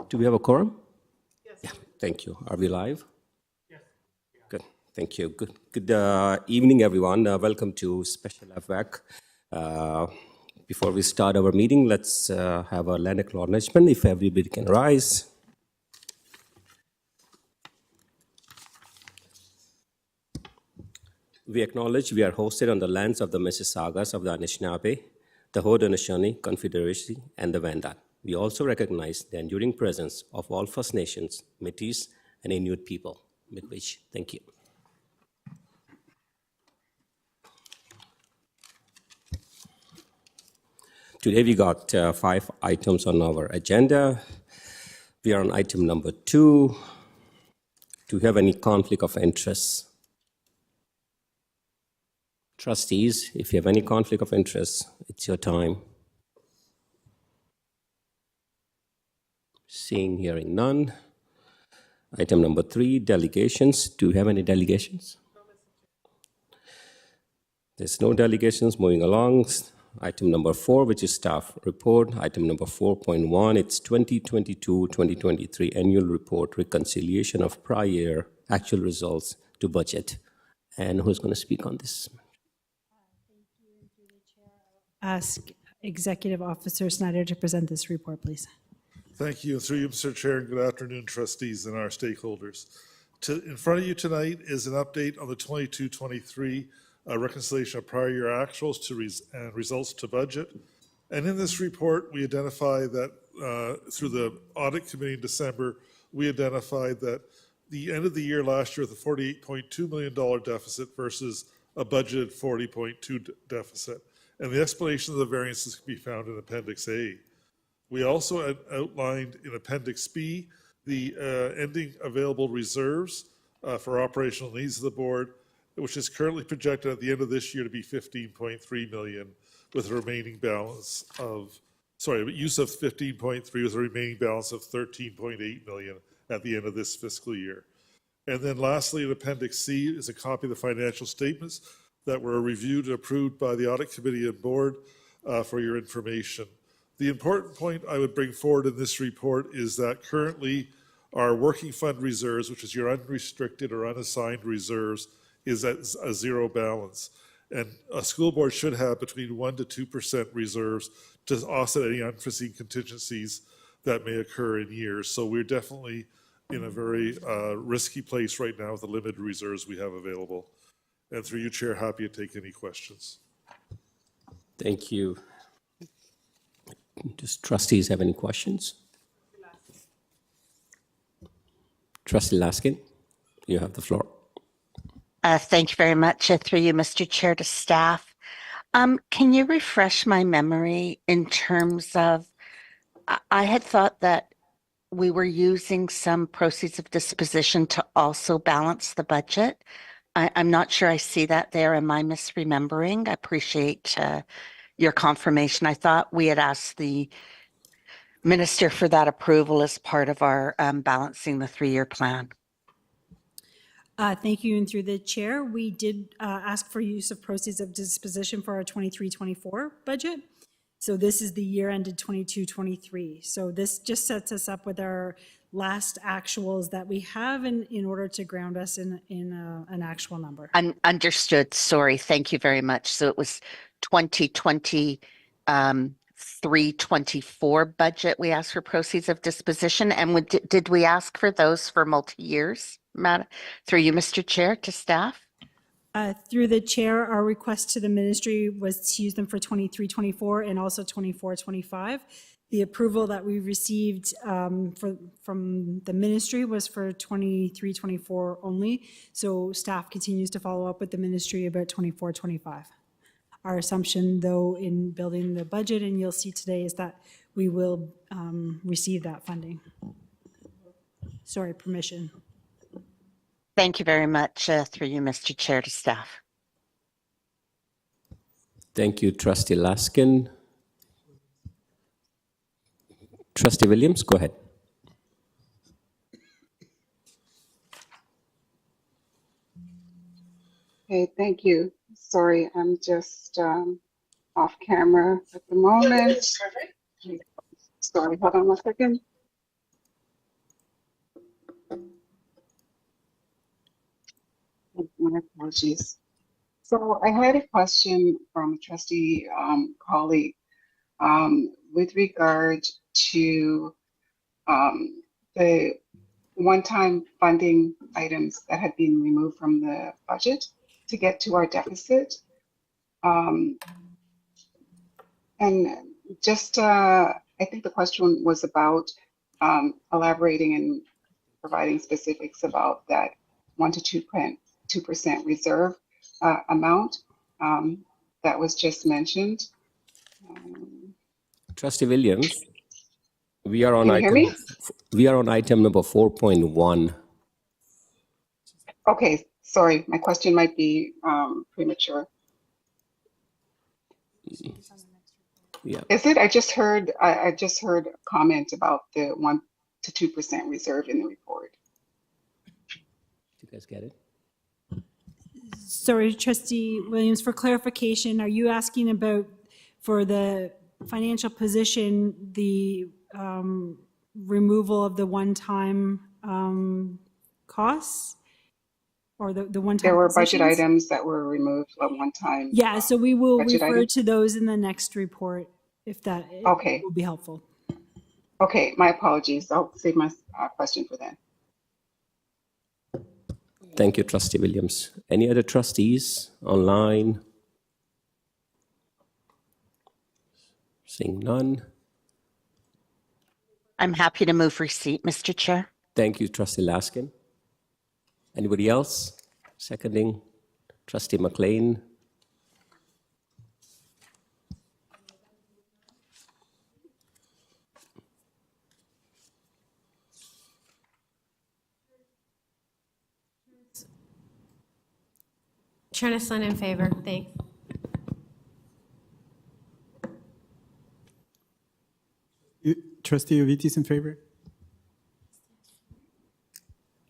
Do we have a quorum? Yes. Yeah, thank you. Are we live? Yes. Good, thank you. Good evening, everyone. Welcome to Special FBEC. Before we start our meeting, let's have a land acknowledgement, if everybody can rise. We acknowledge we are hosted on the lands of the Mississaugas of the Anishinaabe, the Haudenosaunee Confederacy, and the Wendat. We also recognize the enduring presence of all First Nations, Métis, and Inuit people. Miigwech. Thank you. Today we got 5 items on our agenda. We are on item number 2. Do you have any conflict of interest? Trustees, if you have any conflict of interest, it's your time. Seeing, hearing none. Item number 3, delegations. Do you have any delegations? There's no delegations. Moving along. Item number 4, which is staff report. Item number 4.1, it's 2022-2023 annual report, reconciliation of prior year actual results to budget. And who's going to speak on this? Ask Executive Officer Snyder to present this report, please. Thank you. Through you, Mr. Chair, and good afternoon, trustees and our stakeholders. In front of you tonight is an update on the 22-23 reconciliation of prior year actuals and results to budget. And in this report, we identify that through the audit committee in December, we identified that the end of the year last year with a $48.2 million deficit versus a budgeted $40.2 deficit. And the explanation of the variances can be found in Appendix A. We also outlined in Appendix B the ending available reserves for operational needs of the board, which is currently projected at the end of this year to be $15.3 million, with a remaining balance of, use of 15.3 with a remaining balance of 13.8 million at the end of this fiscal year. And then lastly, in Appendix C is a copy of the financial statements that were reviewed and approved by the audit committee and board for your information. The important point I would bring forward in this report is that currently our working fund reserves, which is your unrestricted or unassigned reserves, is at a zero balance. And a school board should have between 1 to 2% reserves to offset any unforeseen contingencies that may occur in years. So we're definitely in a very risky place right now with the limited reserves we have available. And through you, Chair, happy to take any questions. Thank you. Does trustees have any questions? Trustee Laskin, you have the floor. Thank you very much. Through you, Mr. Chair, to staff. Can you refresh my memory in terms of, I had thought that we were using some proceeds of disposition to also balance the budget. I'm not sure I see that there. Am I misremembering? I appreciate your confirmation. I thought we had asked the minister for that approval as part of our balancing the 3-year plan. Thank you. And through the chair, we did ask for use of proceeds of disposition for our 23-24 budget. So this is the year ended 22-23. So this just sets us up with our last actuals that we have in order to ground us in an actual number. Understood. Sorry. Thank you very much. So it was 2023-24 budget. We asked for proceeds of disposition. And did we ask for those for multi-years? Through you, Mr. Chair, to staff. Through the chair, our request to the ministry was to use them for 23-24 and also 24-25. The approval that we received from the ministry was for 23-24 only. So staff continues to follow up with the ministry about 24-25. Our assumption, though, in building the budget, and you'll see today, is that we will receive that funding. Sorry, permission. Thank you very much. Through you, Mr. Chair, to staff. Thank you, Trustee Laskin. Trustee Williams, go ahead. Okay, thank you. Sorry, I'm just off camera at the moment. Sorry, hold on one second. My apologies. So I had a question from a trustee colleague with regard to the one-time funding items that had been removed from the budget to get to our deficit. And just, I think the question was about elaborating and providing specifics about that 1 to 2% reserve amount that was just mentioned. Trustee Williams, we are on Can you hear me? item number 4.1. Okay, sorry, my question might be premature. Yeah. Is it? I just heard a comment about the 1 to 2% reserve in the report. Did you guys get it? Sorry, Trustee Williams, for clarification, are you asking about, for the financial position, the removal of the one-time costs? Or the one-time There were budget positions? items that were removed at one time. Yeah, so we will budget refer item? to those in the next report, if that Okay. will be helpful. Okay, my apologies. I'll save my question for then. Thank you, Trustee Williams. Any other trustees online? Seeing none. I'm happy to move receipt, Mr. Chair. Thank you, Trustee Laskin. Anybody else? Seconding, Trustee McLean. Cherneslin in favor. Thanks. Trustee Ovitis in favor?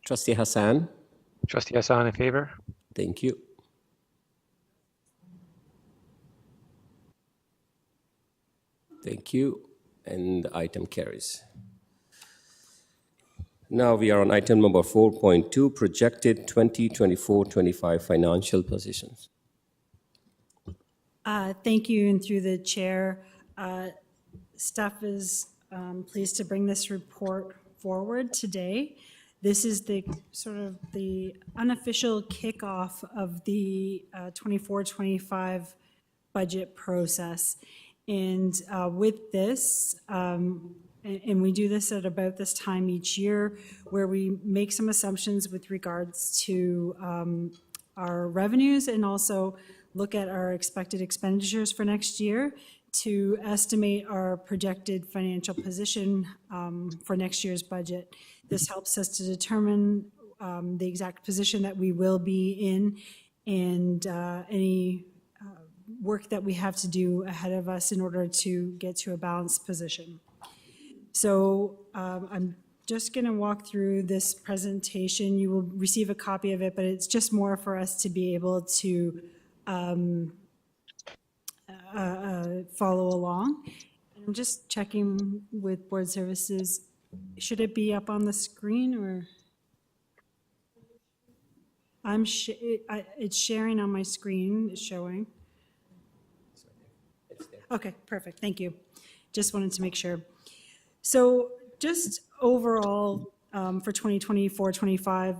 Trustee Hassan. Trustee Hassan in favor. Thank you. Thank you. And the item carries. Now we are on item number 4.2, projected 2024-25 financial positions. Thank you, and through the chair, staff is pleased to bring this report forward today. This is the sort of the unofficial kickoff of the 24-25 budget process. And with this, and we do this at about this time each year, where we make some assumptions with regards to our revenues and also look at our expected expenditures for next year to estimate our projected financial position for next year's budget. This helps us to determine the exact position that we will be in and any work that we have to do ahead of us in order to get to a balanced position. So I'm just going to walk through this presentation. You will receive a copy of it, but it's just more for us to be able to follow along. I'm just checking with board services. Should it be up on the screen or? It's sharing on my screen, it's showing. Okay, perfect, thank you. Just wanted to make sure. So just overall for 2024-25,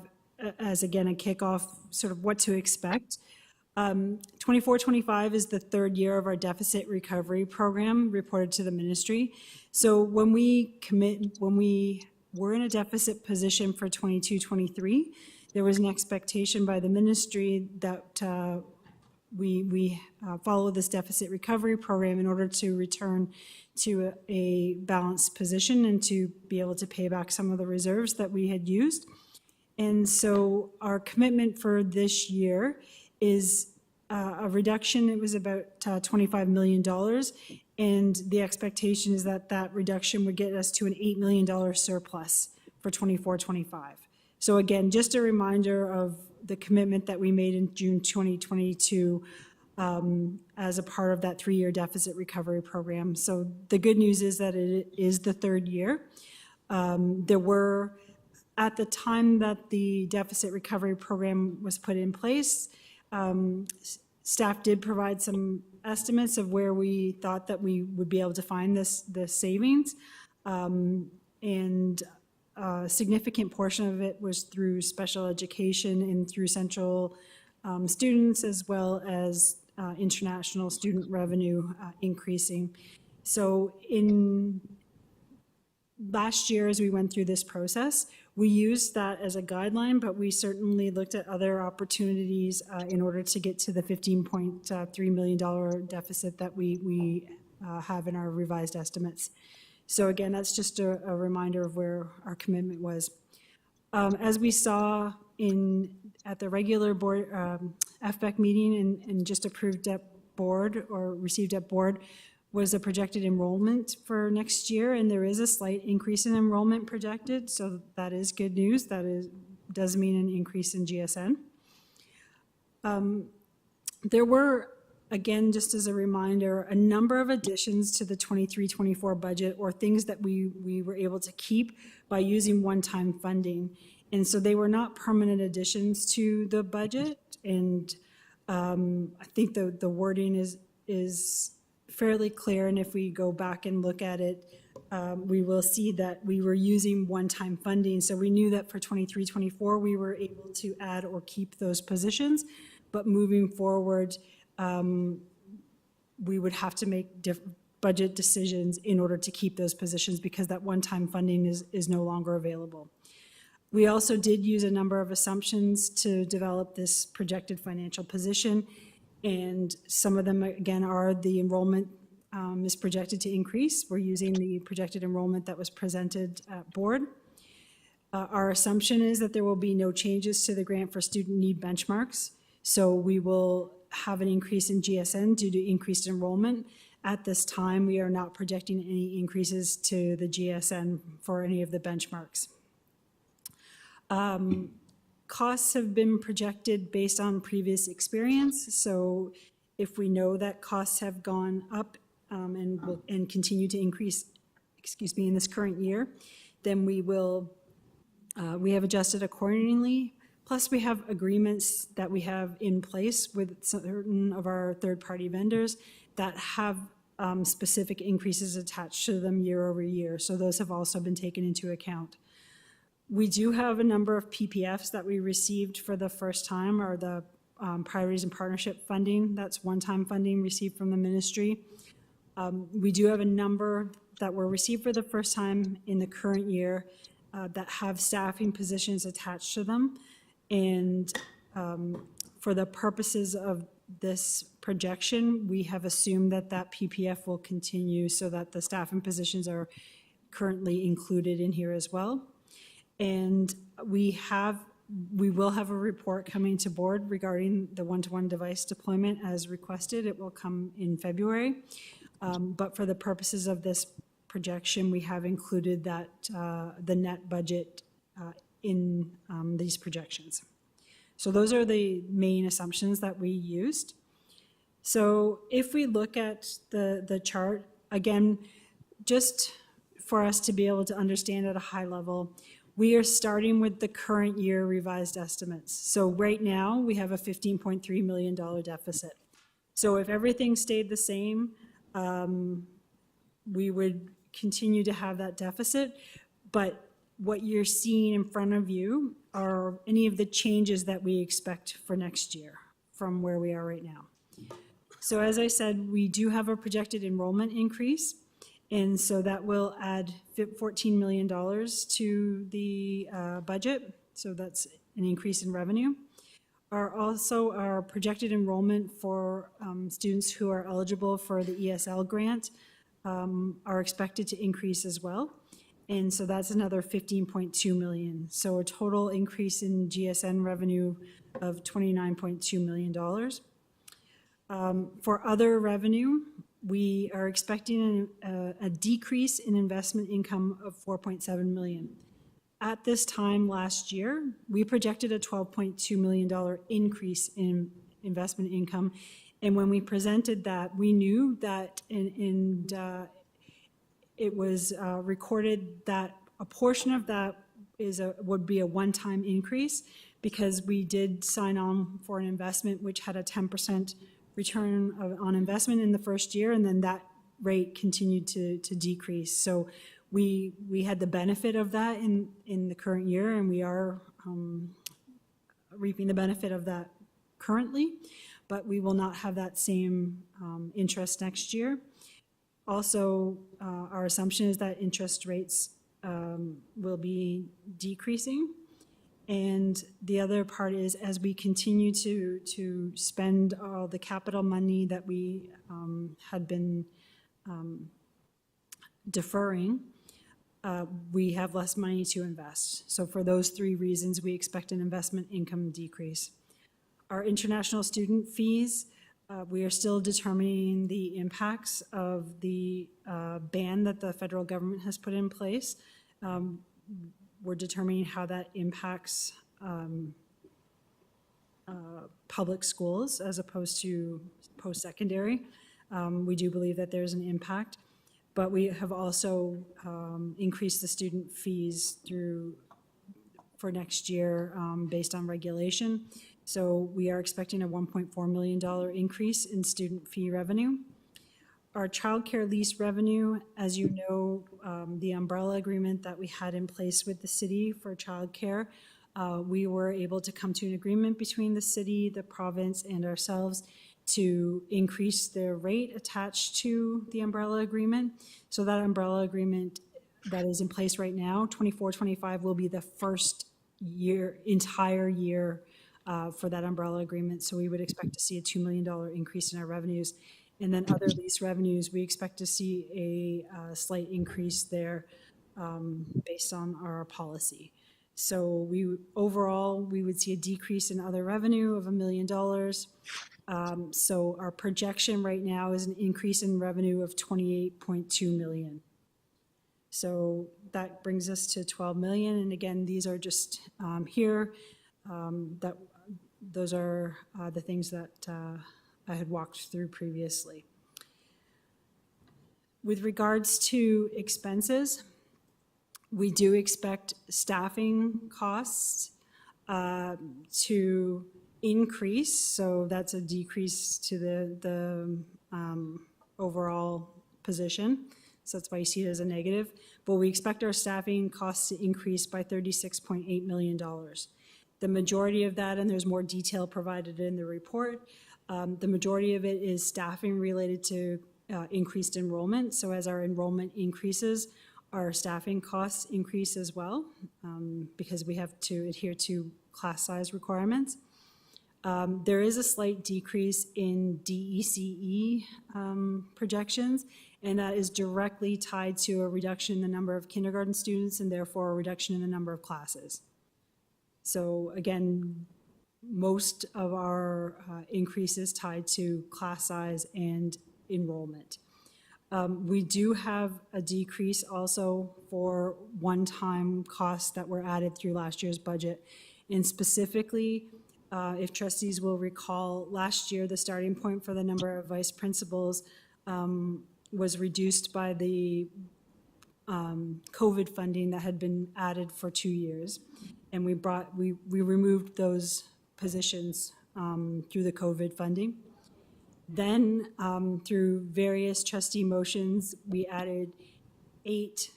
as again a kickoff, sort of what to expect. 24-25 is the third year of our deficit recovery program reported to the ministry. So when we were in a deficit position for 22-23, there was an expectation by the ministry that we follow this deficit recovery program in order to return to a balanced position and to be able to pay back some of the reserves that we had used. And so our commitment for this year is a reduction. It was about $25 million. And the expectation is that that reduction would get us to an $8 million surplus for 24-25. So again, just a reminder of the commitment that we made in June 2022 as a part of that 3-year deficit recovery program. So the good news is that it is the third year. There were At the time that the deficit recovery program was put in place, staff did provide some estimates of where we thought that we would be able to find the savings. And a significant portion of it was through special education and through central students, as well as international student revenue increasing. So in last year, as we went through this process, we used that as a guideline, but we certainly looked at other opportunities in order to get to the $15.3 million deficit that we have in our revised estimates. So again, that's just a reminder of where our commitment was. As we saw at the regular board FBEC meeting and just approved at board or received at board, was a projected enrollment for next year, and there is a slight increase in enrollment projected, so that is good news. That does mean an increase in GSN. There were, again, just as a reminder, a number of additions to the 23-24 budget, or things that we were able to keep by using one-time funding. And so they were not permanent additions to the budget, and I think the wording is fairly clear, and if we go back and look at it, we will see that we were using one-time funding. So we knew that for 23-24, we were able to add or keep those positions, but moving forward, we would have to make budget decisions in order to keep those positions because that one-time funding is no longer available. We also did use a number of assumptions to develop this projected financial position. And some of them, again, are the enrollment is projected to increase. We're using the projected enrollment that was presented at board. Our assumption is that there will be no changes to the grant for student need benchmarks. So we will have an increase in GSN due to increased enrollment. At this time, we are not projecting any increases to the GSN for any of the benchmarks. Costs have been projected based on previous experience. So if we know that costs have gone up and continue to increase, in this current year, then we have adjusted accordingly. Plus, we have agreements that we have in place with certain of our third-party vendors that have specific increases attached to them year over year. So those have also been taken into account. We do have a number of PPFs that we received for the first time, or the priorities and partnership funding. That's one-time funding received from the ministry. We do have a number that were received for the first time in the current year that have staffing positions attached to them. And for the purposes of this projection, we have assumed that PPF will continue so that the staffing positions are currently included in here as well. And we will have a report coming to board regarding the one-to-one device deployment as requested. It will come in February. But for the purposes of this projection, we have included that the net budget in these projections. So those are the main assumptions that we used. So if we look at the chart, again, just for us to be able to understand at a high level, we are starting with the current year revised estimates. So right now, we have a $15.3 million deficit. So if everything stayed the same, we would continue to have that deficit. But what you're seeing in front of you are any of the changes that we expect for next year from where we are right now. So as I said, we do have a projected enrollment increase. And so that will add $14 million to the budget. So that's an increase in revenue. Our projected enrollment for students who are eligible for the ESL grant are expected to increase as well. And so that's another $15.2 million. So a total increase in GSN revenue of $29.2 million. For other revenue, we are expecting a decrease in investment income of $4.7 million. At this time last year, we projected a $12.2 million increase in investment income. And when we presented that, we knew that it was recorded that a portion of that would be a one-time increase because we did sign on for an investment which had a 10% return on investment in the first year, and then that rate continued to decrease. So we had the benefit of that in the current year, and we are reaping the benefit of that currently, but we will not have that same interest next year. Also, our assumption is that interest rates will be decreasing. And the other part is, as we continue to spend all the capital money that we had been deferring, we have less money to invest. So for those three reasons, we expect an investment income decrease. Our international student fees, we are still determining the impacts of the ban that the federal government has put in place. We're determining how that impacts public schools as opposed to post-secondary. We do believe that there's an impact, but we have also increased the student fees for next year based on regulation. So we are expecting a $1.4 million increase in student fee revenue. Our childcare lease revenue, as you know, the umbrella agreement that we had in place with the city for childcare, we were able to come to an agreement between the city, the province, and ourselves to increase the rate attached to the umbrella agreement. So that umbrella agreement that is in place right now, 24-25, will be the first entire year for that umbrella agreement. So we would expect to see a $2 million increase in our revenues. And then other lease revenues, we expect to see a slight increase there based on our policy. So overall, we would see a decrease in other revenue of $1 million. So our projection right now is an increase in revenue of $28.2 million. So that brings us to $12 million. And again, these are just here. Those are the things that I had walked through previously. With regards to expenses, we do expect staffing costs to increase. So that's a decrease to the overall position. So that's why you see it as a negative. But we expect our staffing costs to increase by $36.8 million. The majority of that, and there's more detail provided in the report, the majority of it is staffing related to increased enrollment. So as our enrollment increases, our staffing costs increase as well because we have to adhere to class size requirements. There is a slight decrease in DECE projections, and that is directly tied to a reduction in the number of kindergarten students and therefore a reduction in the number of classes. So again, most of our increase is tied to class size and enrollment. We do have a decrease also for one-time costs that were added through last year's budget. And specifically, if trustees will recall, last year the starting point for the number of vice principals was reduced by the COVID funding that had been added for 2 years. And we removed those positions through the COVID funding. Then through various trustee motions, we added 8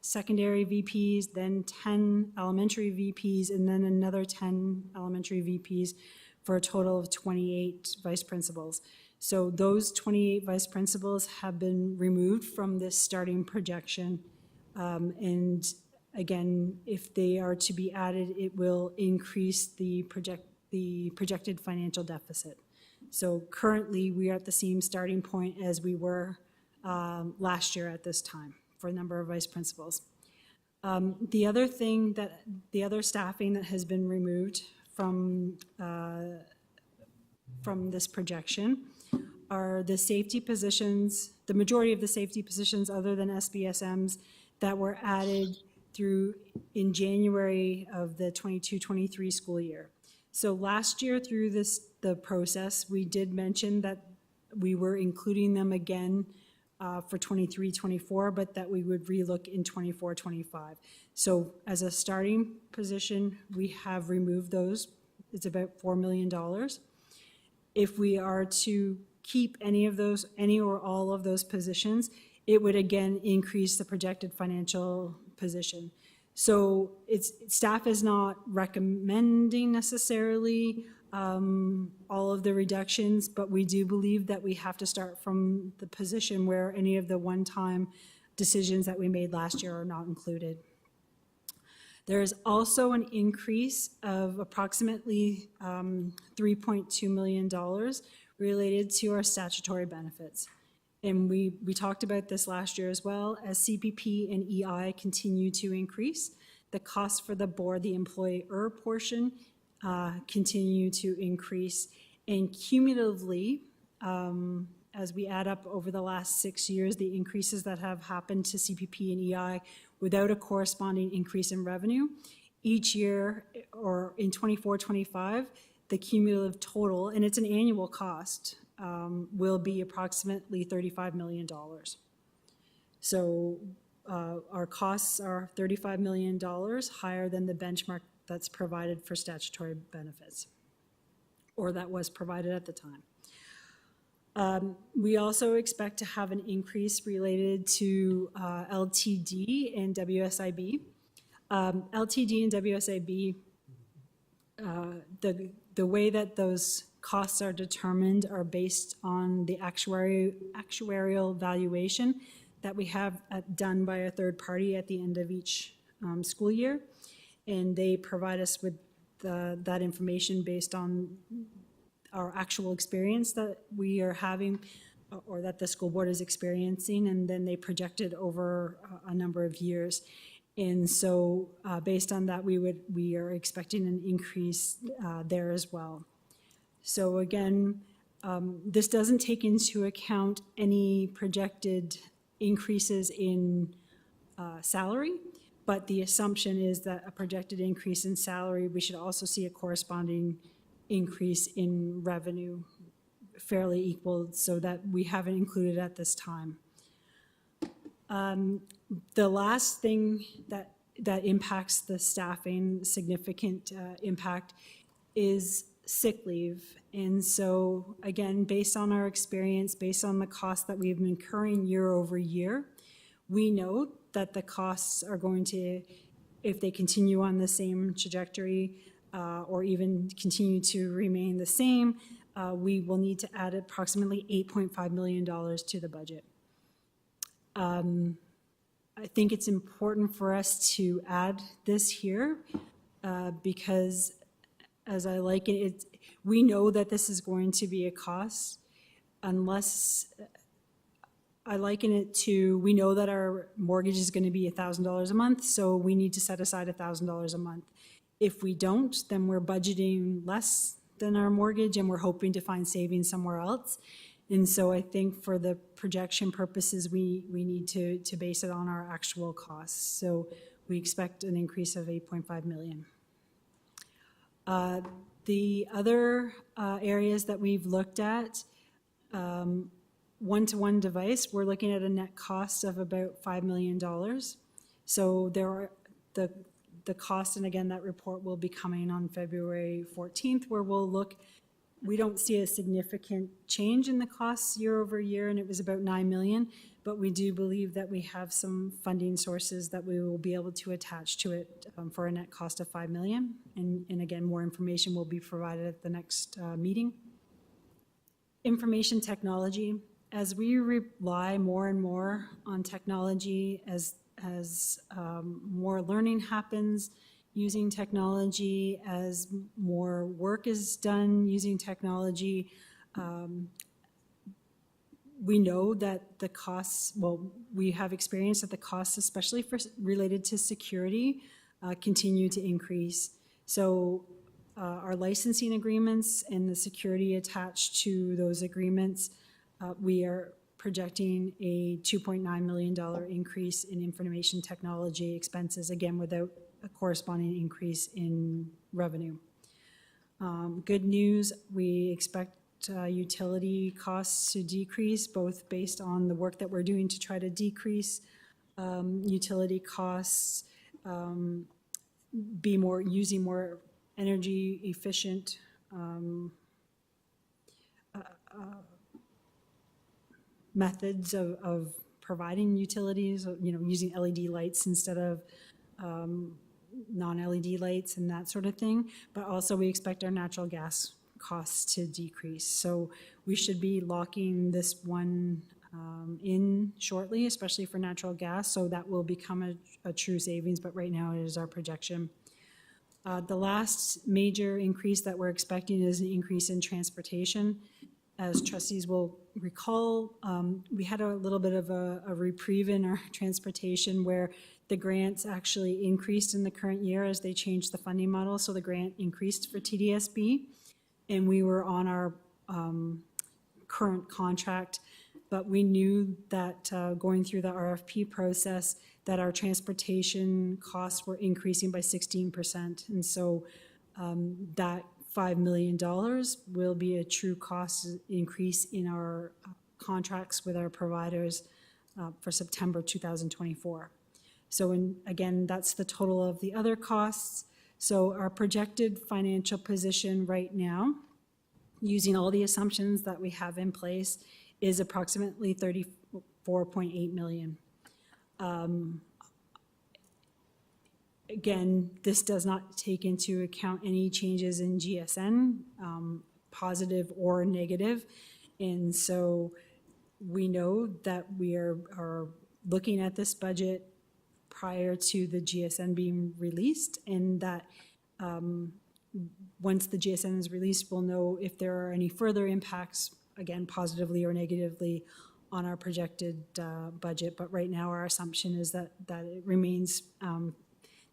secondary VPs, then 10 elementary VPs, and then another 10 elementary VPs for a total of 28 vice principals. So those 28 vice principals have been removed from this starting projection. And again, if they are to be added, it will increase the projected financial deficit. So currently, we are at the same starting point as we were last year at this time for a number of vice principals. The other staffing that has been removed from this projection are the safety positions, the majority of the safety positions other than SBSMs that were added in January of the 22-23 school year. So last year through the process, we did mention that we were including them again for 23-24, but that we would relook in 24-25. So as a starting position, we have removed those. It's about $4 million. If we are to keep any or all of those positions, it would again increase the projected financial position. So staff is not recommending necessarily all of the reductions, but we do believe that we have to start from the position where any of the one-time decisions that we made last year are not included. There is also an increase of approximately $3.2 million related to our statutory benefits. And we talked about this last year as well. As CPP and EI continue to increase, the cost for the board, the employer portion, continue to increase. And cumulatively, as we add up over the last 6 years, the increases that have happened to CPP and EI without a corresponding increase in revenue, each year or in 24-25, the cumulative total, and it's an annual cost, will be approximately $35 million. So our costs are $35 million higher than the benchmark that's provided for statutory benefits, or that was provided at the time. We also expect to have an increase related to LTD and WSIB. LTD and WSIB, the way that those costs are determined are based on the actuarial valuation that we have done by a third party at the end of each school year. And they provide us with that information based on our actual experience that we are having or that the school board is experiencing, and then they project it over a number of years. And so based on that, we are expecting an increase there as well. So again, this doesn't take into account any projected increases in salary, but the assumption is that a projected increase in salary, we should also see a corresponding increase in revenue fairly equal, so that we haven't included at this time. The last thing that impacts the staffing, significant impact, is sick leave. And so again, based on our experience, based on the costs that we've been incurring year over year, we know that the costs are going to, if they continue on the same trajectory or even continue to remain the same, we will need to add approximately $8.5 million to the budget. I think it's important for us to add this here because as I like it, we know that this is going to be a cost unless, I liken it to, we know that our mortgage is going to be $1,000 a month, so we need to set aside $1,000 a month. If we don't, then we're budgeting less than our mortgage and we're hoping to find savings somewhere else. And so I think for the projection purposes, we need to base it on our actual costs. So we expect an increase of $8.5 million. The other areas that we've looked at, one-to-one device, we're looking at a net cost of about $5 million. So there are the cost, and again, that report will be coming on February 14th, where we'll look. We don't see a significant change in the costs year over year, and it was about $9 million, but we do believe that we have some funding sources that we will be able to attach to it for a net cost of $5 million. And again, more information will be provided at the next meeting. Information technology. As we rely more and more on technology, as more learning happens using technology, as more work is done using technology, we know that the costs, well, we have experienced that the costs, especially related to security, continue to increase. So our licensing agreements and the security attached to those agreements, we are projecting a $2.9 million increase in information technology expenses, again, without a corresponding increase in revenue. Good news, we expect utility costs to decrease, both based on the work that we're doing to try to decrease utility costs, using more energy efficient methods of providing utilities, using LED lights instead of non-LED lights and that sort of thing. But also we expect our natural gas costs to decrease. So we should be locking this one in shortly, especially for natural gas. So that will become a true savings, but right now it is our projection. The last major increase that we're expecting is an increase in transportation. As trustees will recall, we had a little bit of a reprieve in our transportation where the grants actually increased in the current year as they changed the funding model. So the grant increased for TDSB, and we were on our current contract, but we knew that going through the RFP process that our transportation costs were increasing by 16%. And so that $5 million will be a true cost increase in our contracts with our providers for September 2024. So again, that's the total of the other costs. So our projected financial position right now, using all the assumptions that we have in place, is approximately $34.8 million. Again, this does not take into account any changes in GSN, positive or negative. And so we know that we are looking at this budget prior to the GSN being released, and that once the GSN is released, we'll know if there are any further impacts, again, positively or negatively, on our projected budget. But right now, our assumption is that it remains,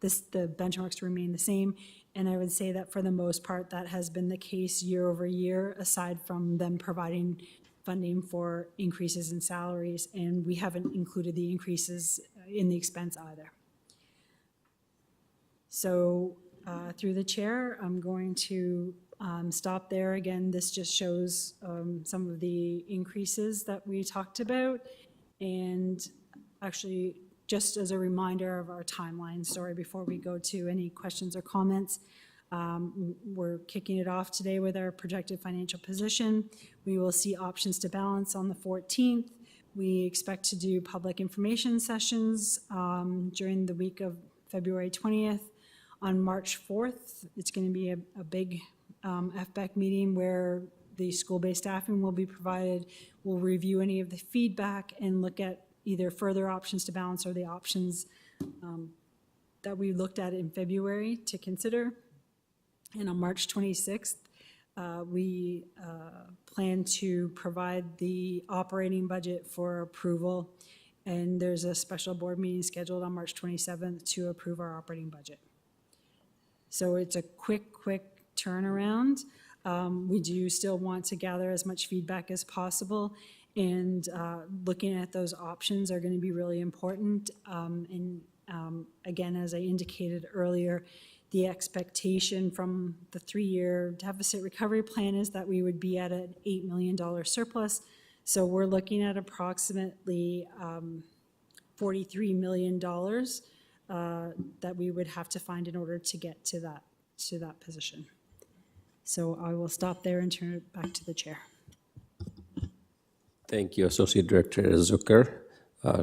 the benchmarks remain the same. And I would say that for the most part, that has been the case year over year, aside from them providing funding for increases in salaries. And we haven't included the increases in the expense either. So through the chair, I'm going to stop there. Again, this just shows some of the increases that we talked about. And actually, just as a reminder of our timeline, sorry, before we go to any questions or comments, we're kicking it off today with our projected financial position. We will see options to balance on the 14th. We expect to do public information sessions during the week of February 20th. On March 4th, it's going to be a big FBEC meeting where the school-based staffing will be provided. We'll review any of the feedback and look at either further options to balance or the options that we looked at in February to consider. And on March 26th, we plan to provide the operating budget for approval. And there's a special board meeting scheduled on March 27th to approve our operating budget. So it's a quick turnaround. We do still want to gather as much feedback as possible, and looking at those options are going to be really important. Again, as I indicated earlier, the expectation from the 3-year deficit recovery plan is that we would be at an $8 million surplus. So we're looking at approximately $43 million that we would have to find in order to get to that position. So I will stop there and turn it back to the chair. Thank you, Associate Director Zucker.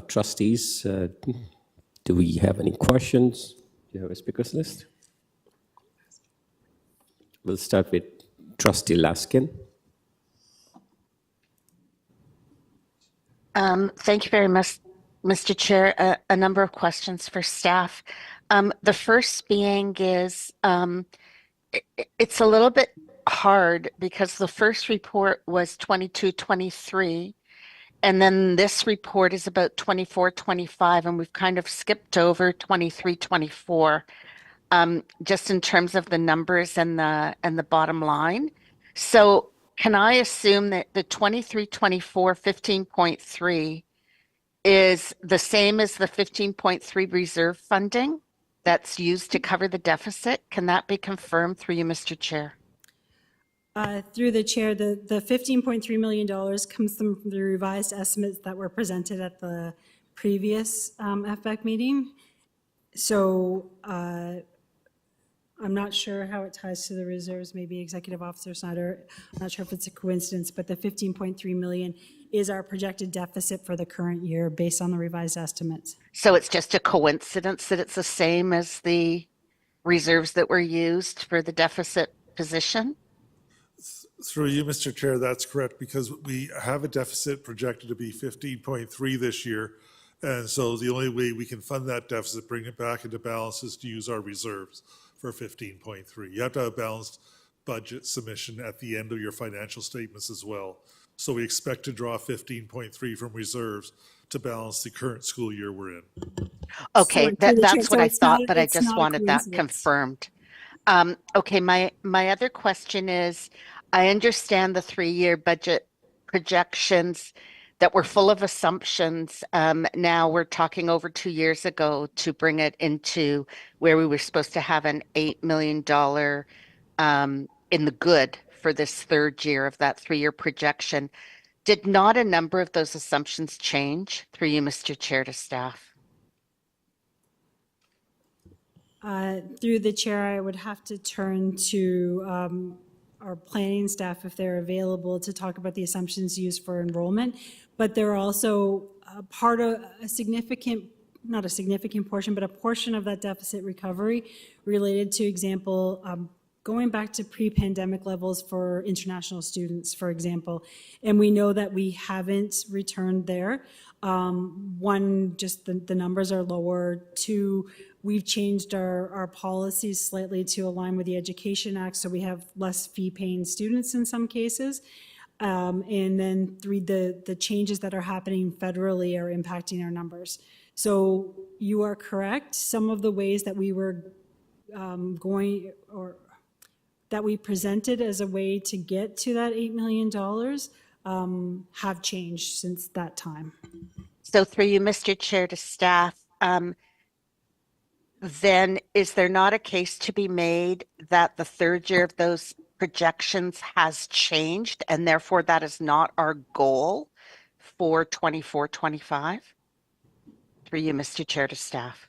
Trustees, do we have any questions? Do you have a speakers list? We'll start with Trustee Laskin. Thank you very much, Mr. Chair. A number of questions for staff. The first being is, it's a little bit hard because the first report was 22-23, and then this report is about 24-25, and we've kind of skipped over 23-24, just in terms of the numbers and the bottom line. So can I assume that the 23-24 15.3 is the same as the 15.3 reserve funding that's used to cover the deficit? Can that be confirmed through you, Mr. Chair? Through the chair, the $15.3 million comes from the revised estimates that were presented at the previous FBEC meeting. So I'm not sure how it ties to the reserves, maybe Executive Officer Snyder. I'm not sure if it's a coincidence, but the 15.3 million is our projected deficit for the current year based on the revised estimates. So it's just a coincidence that it's the same as the reserves that were used for the deficit position? Through you, Mr. Chair, that's correct, because we have a deficit projected to be 15.3 this year. And so the only way we can fund that deficit, bring it back into balance, is to use our reserves for 15.3. You have to have a balanced budget submission at the end of your financial statements as well. So we expect to draw 15.3 from reserves to balance the current school year we're in. Okay, So, through the chair, that's what so I it's not- thought, but I it's just not a wanted that coincidence. confirmed. Okay, my other question is, I understand the 3-year budget projections that were full of assumptions. Now we're talking over 2 years ago to bring it into where we were supposed to have an $8 million in the good for this third year of that 3-year projection. Did not a number of those assumptions change through you, Mr. Chair, to staff? Through the chair, I would have to turn to our planning staff if they're available to talk about the assumptions used for enrollment. But they're also part of a significant, not a significant portion, but a portion of that deficit recovery related to, example, going back to pre-pandemic levels for international students, for example. And we know that we haven't returned there. One, just the numbers are lower. Two, we've changed our policies slightly to align with the Education Act, so we have less fee-paying students in some cases. And then 3, the changes that are happening federally are impacting our numbers. So you are correct. Some of the ways that we were going, or that we presented as a way to get to that $8 million have changed since that time. So through you, Mr. Chair, to staff, then is there not a case to be made that the third year of those projections has changed and therefore that is not our goal for 24-25? Through you, Mr. Chair, to staff.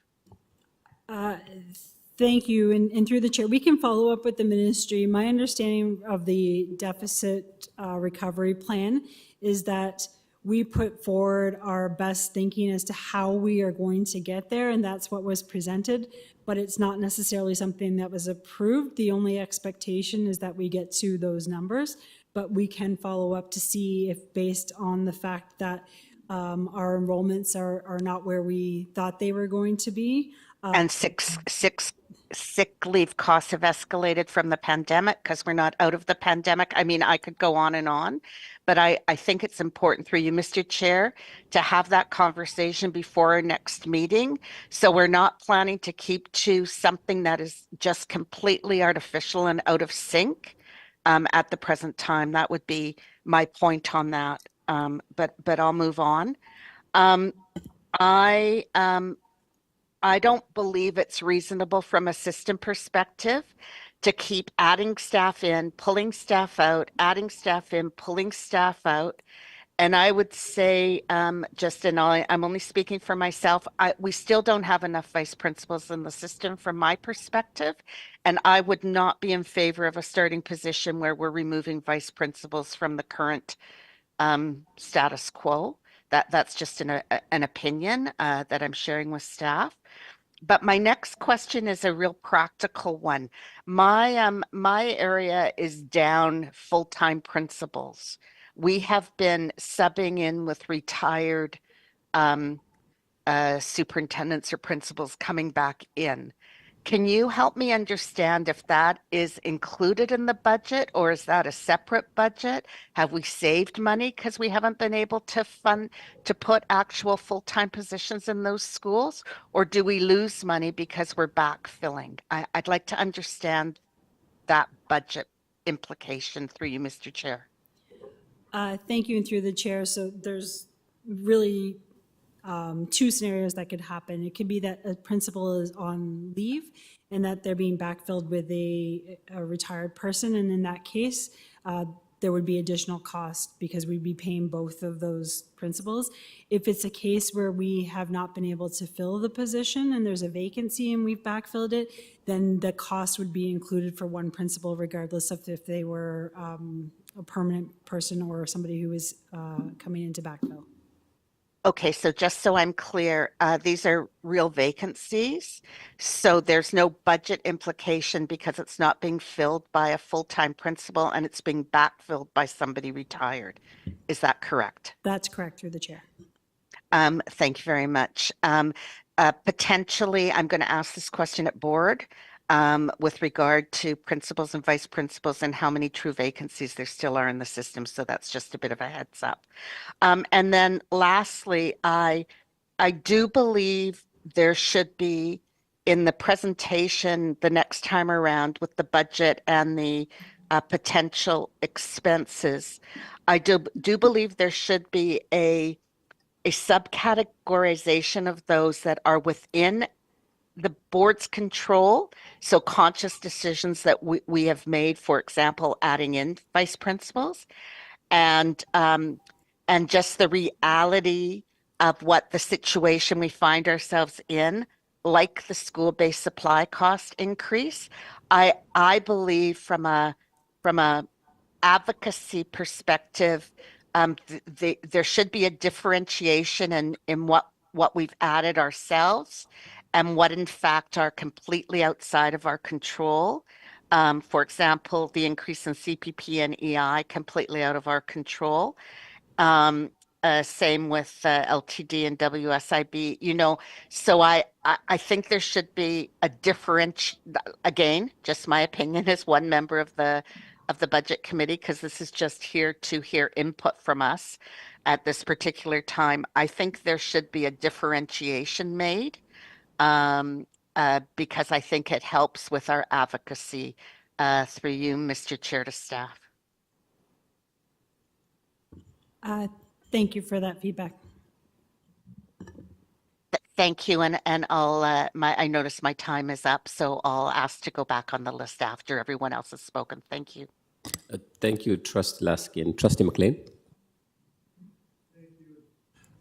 Thank you. And through the chair, we can follow up with the ministry. My understanding of the deficit recovery plan is that we put forward our best thinking as to how we are going to get there, and that's what was presented, but it's not necessarily something that was approved. The only expectation is that we get to those numbers, but we can follow up to see if, based on the fact that our enrollments are not where we thought they were going to be. And sick leave costs have escalated from the pandemic because we're not out of the pandemic. I mean, I could go on, but I think it's important through you, Mr. Chair, to have that conversation before our next meeting. So we're not planning to keep to something that is just completely artificial and out of sync at the present time. That would be my point on that. But I'll move on. I don't believe it's reasonable from a system perspective to keep adding staff in, pulling staff out, adding staff in, pulling staff out. And I would say, I'm only speaking for myself, we still don't have enough vice principals in the system from my perspective. And I would not be in favor of a starting position where we're removing vice principals from the current status quo. That's just an opinion that I'm sharing with staff. But my next question is a real practical one. My area is down full-time principals. We have been subbing in with retired superintendents or principals coming back in. Can you help me understand if that is included in the budget, or is that a separate budget? Have we saved money because we haven't been able to put actual full-time positions in those schools? Or do we lose money because we're backfilling? I'd like to understand that budget implication through you, Mr. Chair. Thank you, and through the chair. So there's really two scenarios that could happen. It could be that a principal is on leave and that they're being backfilled with a retired person. And in that case, there would be additional cost because we'd be paying both of those principals. If it's a case where we have not been able to fill the position and there's a vacancy and we've backfilled it, then the cost would be included for one principal regardless of if they were a permanent person or somebody who is coming in to backfill. Okay, so just so I'm clear, these are real vacancies. So there's no budget implication because it's not being filled by a full-time principal and it's being backfilled by somebody retired. Is that correct? That's correct, through the chair. Thank you very much. Potentially, I'm going to ask this question at board with regard to principals and vice principals and how many true vacancies there still are in the system. So that's just a bit of a heads up. And then lastly, I do believe there should be in the presentation the next time around with the budget and the potential expenses. I do believe there should be a subcategorization of those that are within the board's control. So conscious decisions that we have made, for example, adding in vice principals and just the reality of what the situation we find ourselves in, like the school-based supply cost increase. I believe from a advocacy perspective, there should be a differentiation in what we've added ourselves and what in fact are completely outside of our control. For example, the increase in CPP and EI completely out of our control. Same with LTD and WSIB, you know, so I think there should be a again, just my opinion as one member of the budget committee, because this is just here to hear input from us at this particular time. I think there should be a differentiation made because I think it helps with our advocacy through you, Mr. Chair, to staff. Thank you for that feedback. Thank you, and I'll I notice my time is up, so I'll ask to go back on the list after everyone else has spoken. Thank you. Thank you, Trustee Lasky. And Trustee McLean?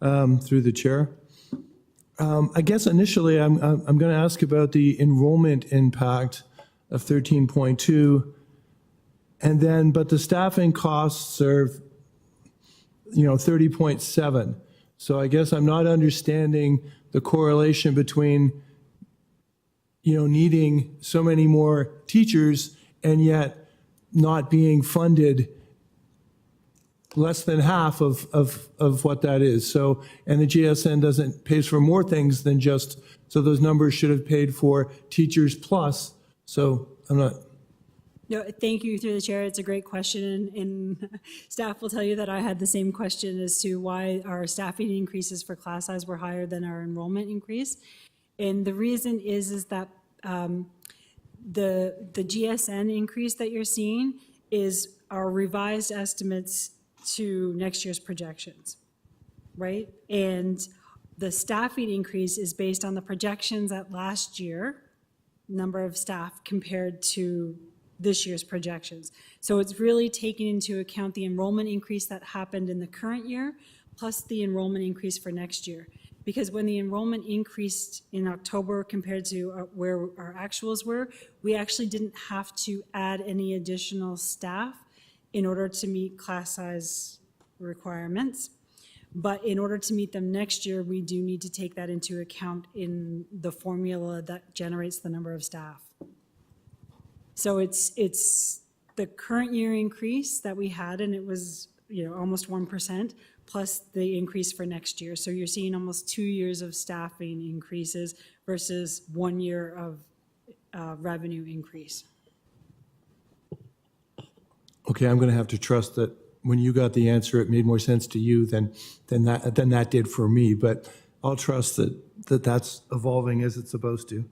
Through the chair. I guess initially I'm going to ask about the enrollment impact of 13.2, and then but the staffing costs are 30.7. So I guess I'm not understanding the correlation between needing so many more teachers and yet not being funded less than half of what that is. So, and the GSN pays for more things than just, so those numbers should have paid for teachers plus. So I'm not. No, thank you through the chair. It's a great question. And staff will tell you that I had the same question as to why our staffing increases for class size were higher than our enrollment increase. And the reason is that the GSN increase that you're seeing is our revised estimates to next year's projections, right? And the staffing increase is based on the projections at last year, number of staff compared to this year's projections. So it's really taking into account the enrollment increase that happened in the current year, plus the enrollment increase for next year. Because when the enrollment increased in October compared to where our actuals were, we actually didn't have to add any additional staff in order to meet class size requirements. But in order to meet them next year, we do need to take that into account in the formula that generates the number of staff. So it's the current year increase that we had, and it was almost 1%, plus the increase for next year. So you're seeing almost 2 years of staffing increases versus 1 year of revenue increase. Okay, I'm going to have to trust that when you got the answer, it made more sense to you than that did for me. But I'll trust that's evolving as it's supposed to.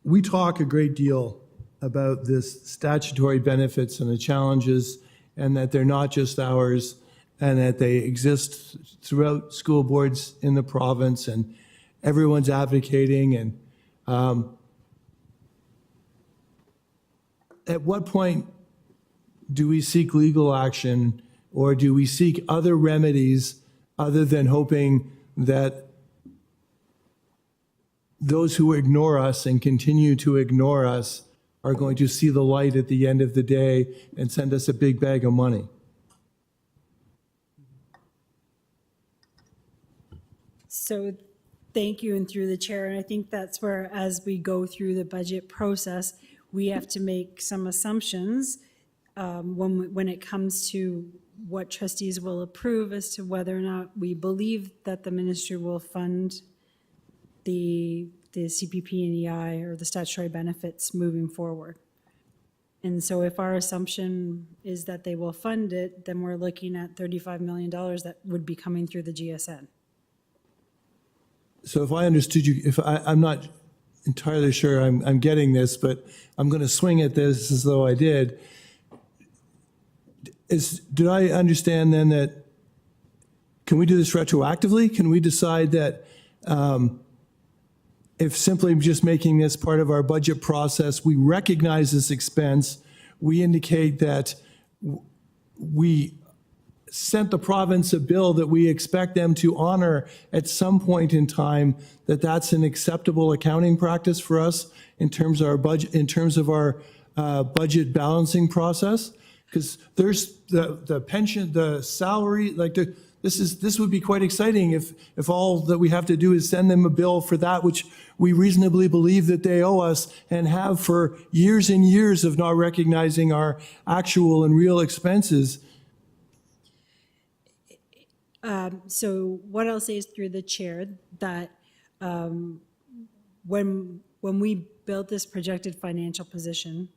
We talk a great deal about this statutory benefits and the challenges, and that they're not just ours, and that they exist throughout school boards in the province, and everyone's advocating. And at what point do we seek legal action, or do we seek other remedies other than hoping that those who ignore us and continue to ignore us are going to see the light at the end of the day and send us a big bag of money? So thank you, and through the chair, and I think that's where, as we go through the budget process, we have to make some assumptions when it comes to what trustees will approve as to whether or not we believe that the ministry will fund the CPP and EI or the statutory benefits moving forward. And so if our assumption is that they will fund it, then we're looking at $35 million that would be coming through the GSN. So if I understood you, I'm not entirely sure I'm getting this, but I'm going to swing at this as though I did. Did I understand then that, can we do this retroactively? Can we decide that if simply just making this part of our budget process, we recognize this expense, we indicate that we sent the province a bill that we expect them to honor at some point in time, that's an acceptable accounting practice for us in terms of our budget, in terms of our budget balancing process? Because there's the pension, the salary, this would be quite exciting if all that we have to do is send them a bill for that which we reasonably believe that they owe us, and have for years and years of not recognizing our actual and real expenses. So what I'll say is, through the chair, that when we built this projected financial position,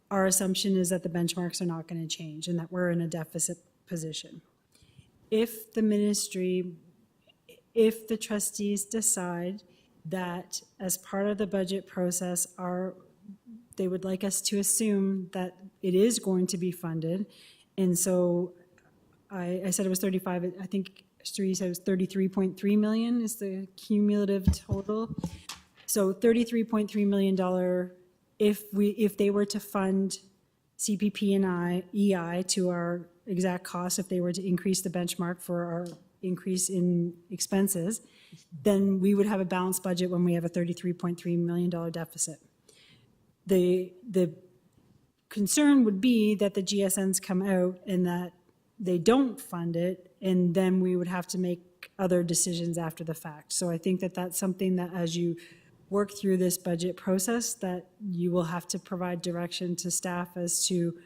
our assumption is that the benchmarks are not going to change and that we're in a deficit position. If the ministry, if the trustees decide that as part of the budget process, they would like us to assume that it is going to be funded, and so I said it was 35, I think Sri said it was 33.3 million is the cumulative total. So $33.3 million, if they were to fund CPP and EI to our exact cost, if they were to increase the benchmark for our increase in expenses, then we would have a balanced budget when we have a $33.3 million deficit. The concern would be that the GSNs come out and that they don't fund it, and then we would have to make other decisions after the fact. So I think that that's something that, as you work through this budget process, that you will have to provide direction to staff as to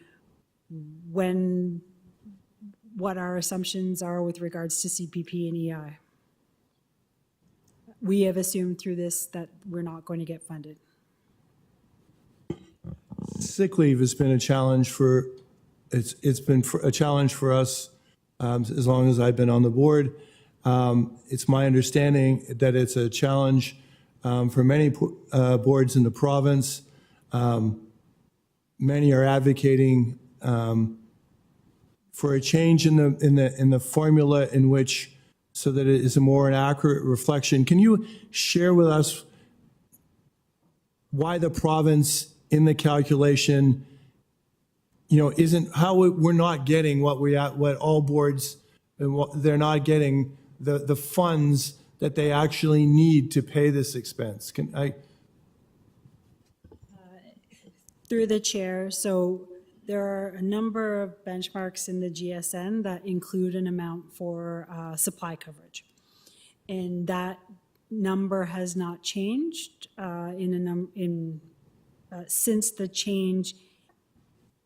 what our assumptions are with regards to CPP and EI. We have assumed through this that we're not going to get funded. Sick leave has been a challenge for, it's been a challenge for us as long as I've been on the board. It's my understanding that it's a challenge for many boards in the province. Many are advocating for a change in the formula in which, so that it is a more accurate reflection. Can you share with us why the province in the calculation, isn't, how we're not getting what all boards, and what they're not getting the funds that they actually need to pay this expense? Can I? Through the chair, so there are a number of benchmarks in the GSN that include an amount for supply coverage. And that number has not changed since the change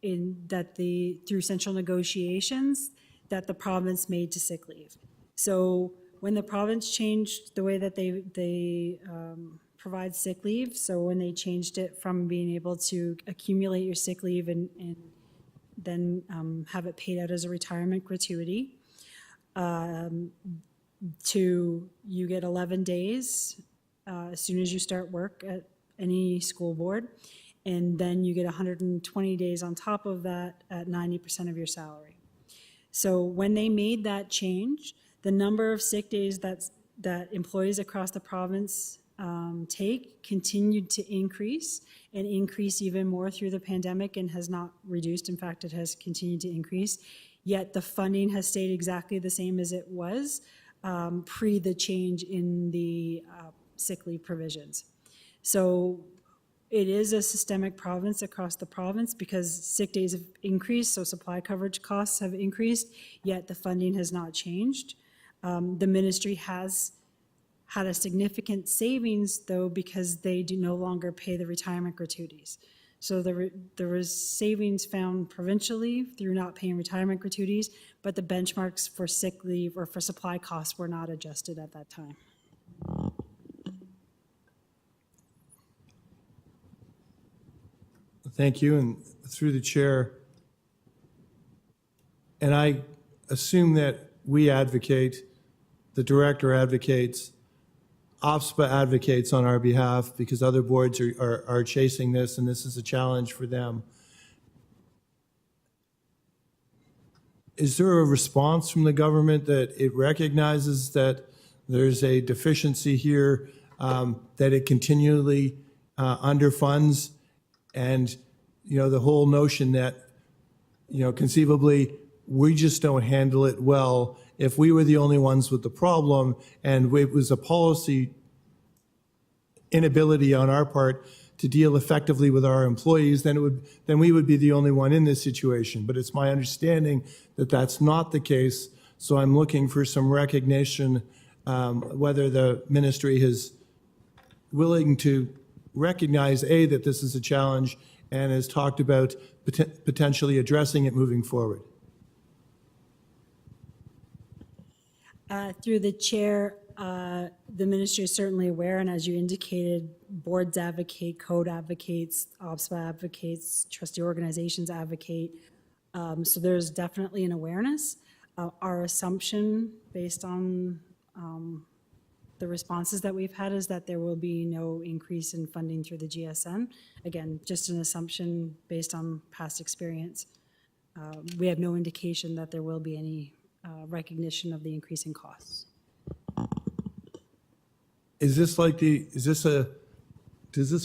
through central negotiations that the province made to sick leave. So when the province changed the way that they provide sick leave, so when they changed it from being able to accumulate your sick leave and then have it paid out as a retirement gratuity, to you get 11 days as soon as you start work at any school board, and then you get 120 days on top of that at 90% of your salary. So when they made that change, the number of sick days that employees across the province take continued to increase and increase even more through the pandemic and has not reduced. In fact, it has continued to increase. Yet the funding has stayed exactly the same as it was pre the change in the sick leave provisions. So it is a systemic province across the province because sick days have increased, so supply coverage costs have increased, yet the funding has not changed. The ministry has had a significant savings, though, because they do no longer pay the retirement gratuities. So there was savings found provincially through not paying retirement gratuities, but the benchmarks for sick leave or for supply costs were not adjusted at that time. Thank you, and through the chair. And I assume that we advocate, the director advocates, OPSPA advocates on our behalf because other boards are chasing this, and this is a challenge for them. Is there a response from the government that it recognizes that there's a deficiency here, that it continually underfunds, and the whole notion that conceivably we just don't handle it well? If we were the only ones with the problem and it was a policy inability on our part to deal effectively with our employees, then we would be the only one in this situation. But it's my understanding that that's not the case. So I'm looking for some recognition, whether the ministry is willing to recognize, A, that this is a challenge and has talked about potentially addressing it moving forward. Through the chair, the ministry is certainly aware, and as you indicated, boards advocate, code advocates, OPSPA advocates, trustee organizations advocate. So there's definitely an awareness. Our assumption, based on the responses that we've had, is that there will be no increase in funding through the GSN. Again, just an assumption based on past experience. We have no indication that there will be any recognition of the increase in costs. Does this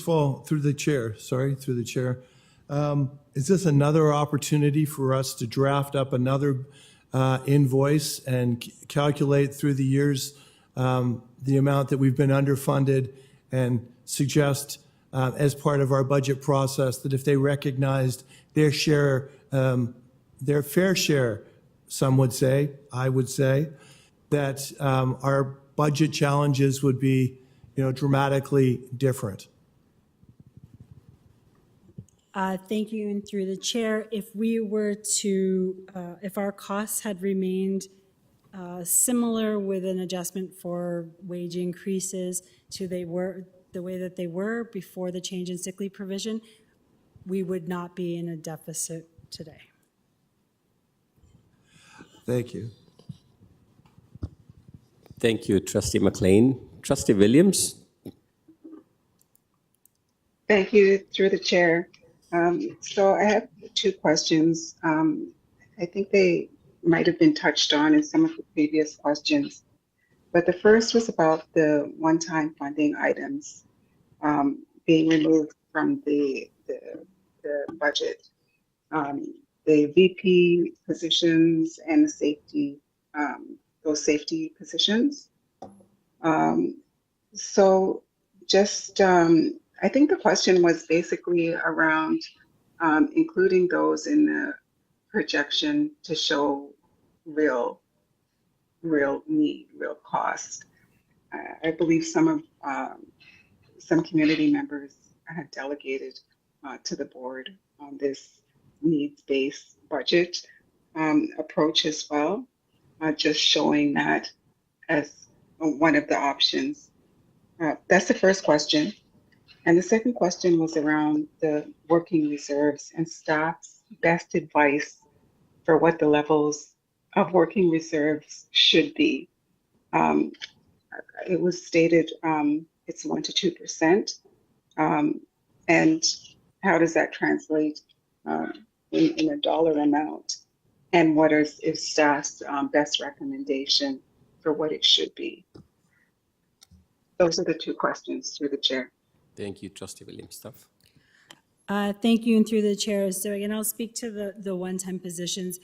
fall through the chair? Sorry, through the chair. Is this another opportunity for us to draft up another invoice and calculate through the years the amount that we've been underfunded, and suggest as part of our budget process that if they recognized their share, their fair share, some would say, I would say, that our budget challenges would be, dramatically different? Thank you, and through the chair, if we were to, if our costs had remained similar with an adjustment for wage increases to the way that they were before the change in sick leave provision, we would not be in a deficit today. Thank you. Thank you, Trustee McLean. Trustee Williams? Thank you, through the chair. So I have two questions. I think they might have been touched on in some of the previous questions, but the first was about the one-time funding items being removed from the budget. The VP positions and the safety, those safety positions. So just, I think the question was basically around including those in the projection to show real need, real cost. I believe some community members have delegated to the board on this needs-based budget approach as well, just showing that as one of the options. That's the first question. And the second question was around the working reserves and staff's best advice for what the levels of working reserves should be. It was stated it's 1% to 2%. And how does that translate in a dollar amount? And what is staff's best recommendation for what it should be? Those are the two questions through the chair. Thank you, Trustee Williams. Staff. Thank you, and through the chair. So again, I'll speak to the one-time positions.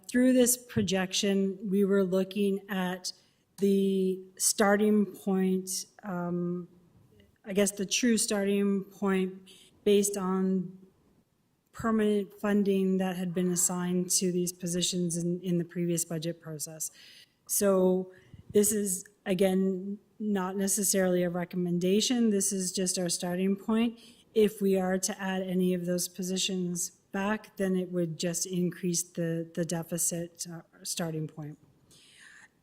Through this projection, we were looking at the starting point, I guess the true starting point based on permanent funding that had been assigned to these positions in the previous budget process. So this is, again, not necessarily a recommendation. This is just our starting point. If we are to add any of those positions back, then it would just increase the deficit starting point.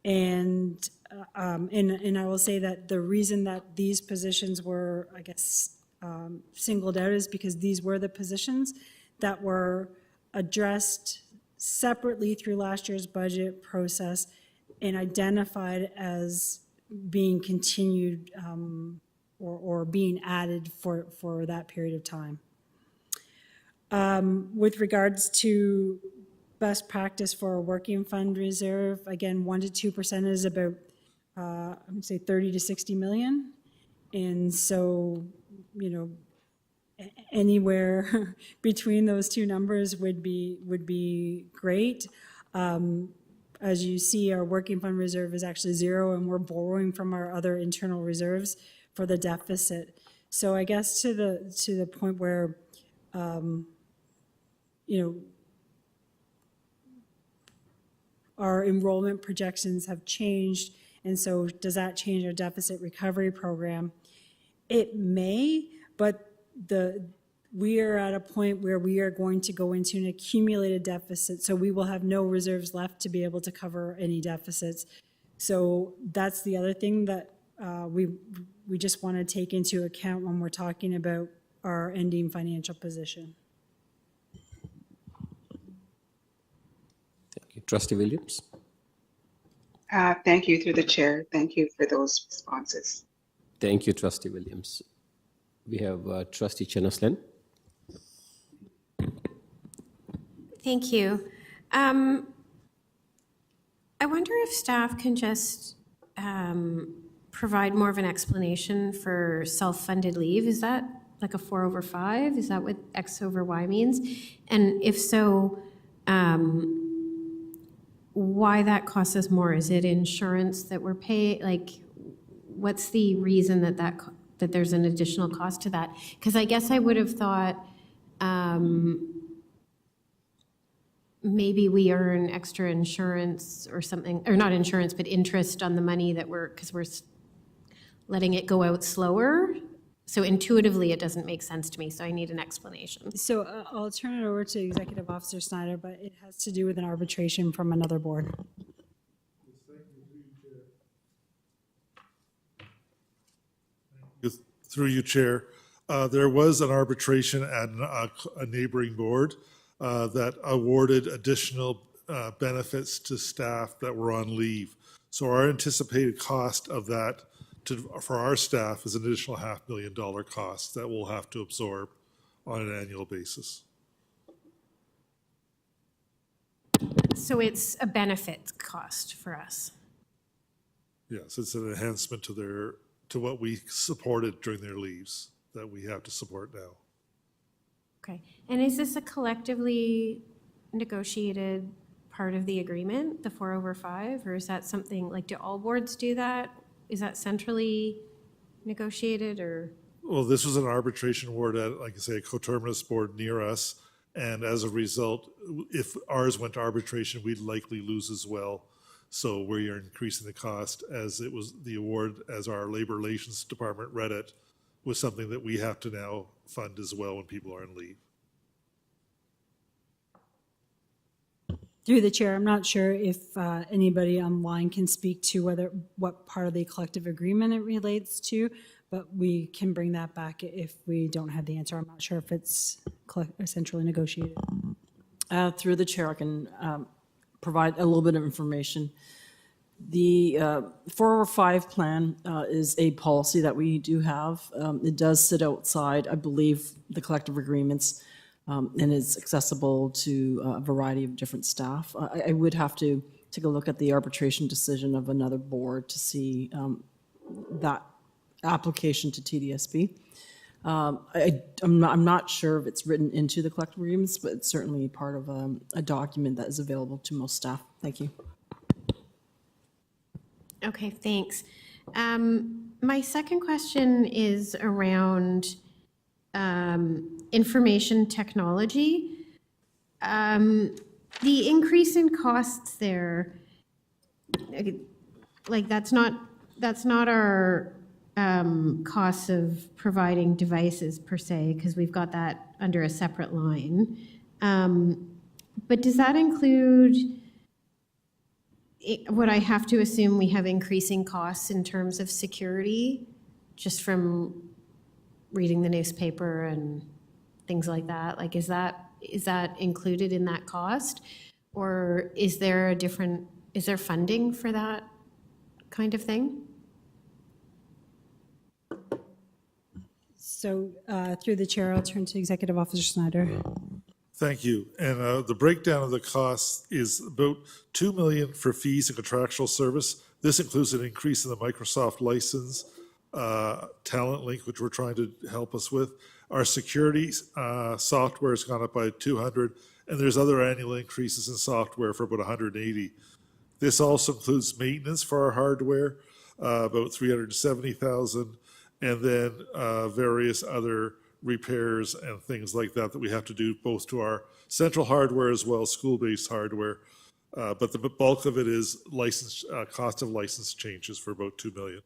And I will say that the reason that these positions were, I guess, singled out is because these were the positions that were addressed separately through last year's budget process and identified as being continued or being added for that period of time. With regards to best practice for a working fund reserve, again, 1% to 2% is about, I would say 30 to 60 million. And so, you know, anywhere between those two numbers would be great. As you see, our working fund reserve is actually zero, and we're borrowing from our other internal reserves for the deficit. So I guess to the point where, you know, our enrollment projections have changed, and so does that change our deficit recovery program? It may, but we are at a point where we are going to go into an accumulated deficit, so we will have no reserves left to be able to cover any deficits. So that's the other thing that we just want to take into account when we're talking about our ending financial position. Thank you. Trustee Williams. Thank you through the chair. Thank you for those responses. Thank you, Trustee Williams. We have Trustee Chenaslin. Thank you. I wonder if staff can just provide more of an explanation for self-funded leave. Is that like a 4/5? Is that what X over Y means? And if so, why that costs us more? Is it insurance that we're paying? Like, what's the reason that there's an additional cost to that? Because I guess I would have thought maybe we earn extra insurance or something, or not insurance, but interest on the money that because we're letting it go out slower. So intuitively, it doesn't make sense to me, so I need an explanation. So I'll turn it over to Executive Officer Snyder, but it has to do with an arbitration from another board. Through you, Chair. There was an arbitration at a neighboring board that awarded additional benefits to staff that were on leave. So our anticipated cost of that for our staff is an additional $500,000 cost that we'll have to absorb on an annual basis. So it's a benefit cost for us. Yes, it's an enhancement to what we supported during their leaves that we have to support now. Okay. And is this a collectively negotiated part of the agreement, the 4/5, or is that something, like, do all boards do that? Is that centrally negotiated, or? Well, this was an arbitration award at, like I say, a coterminous board near us. And as a result, if ours went to arbitration, we'd likely lose as well. So we are increasing the cost as it was the award, as our labor relations department read it, was something that we have to now fund as well when people are on leave. Through the chair, I'm not sure if anybody online can speak to what part of the collective agreement it relates to, but we can bring that back if we don't have the answer. I'm not sure if it's centrally negotiated. Through the chair, I can provide a little bit of information. The 4/5 plan is a policy that we do have. It does sit outside, I believe, the collective agreements. and it's accessible to a variety of different staff. I would have to take a look at the arbitration decision of another board to see that application to TDSB. I'm not sure if it's written into the collective agreements, but it's certainly part of a document that is available to most staff. Thank you. Okay, thanks. My second question is around information technology. The increase in costs there, like that's not our costs of providing devices per se, because we've got that under a separate line. But does that include what I have to assume we have increasing costs in terms of security, just from reading the newspaper and things like that? Like, is that included in that cost? Or is there funding for that kind of thing? So through the chair, I'll turn to Executive Officer Snyder. Thank you. And the breakdown of the costs is about $2 million for fees and contractual service. This includes an increase in the Microsoft license, Talent Link, which we're trying to help us with. Our security software has gone up by 200, and there's other annual increases in software for about 180. This also includes maintenance for our hardware, about 370,000, and then various other repairs and things like that we have to do both to our central hardware as well as school-based hardware. But the bulk of it is license cost of license changes for about $2 million.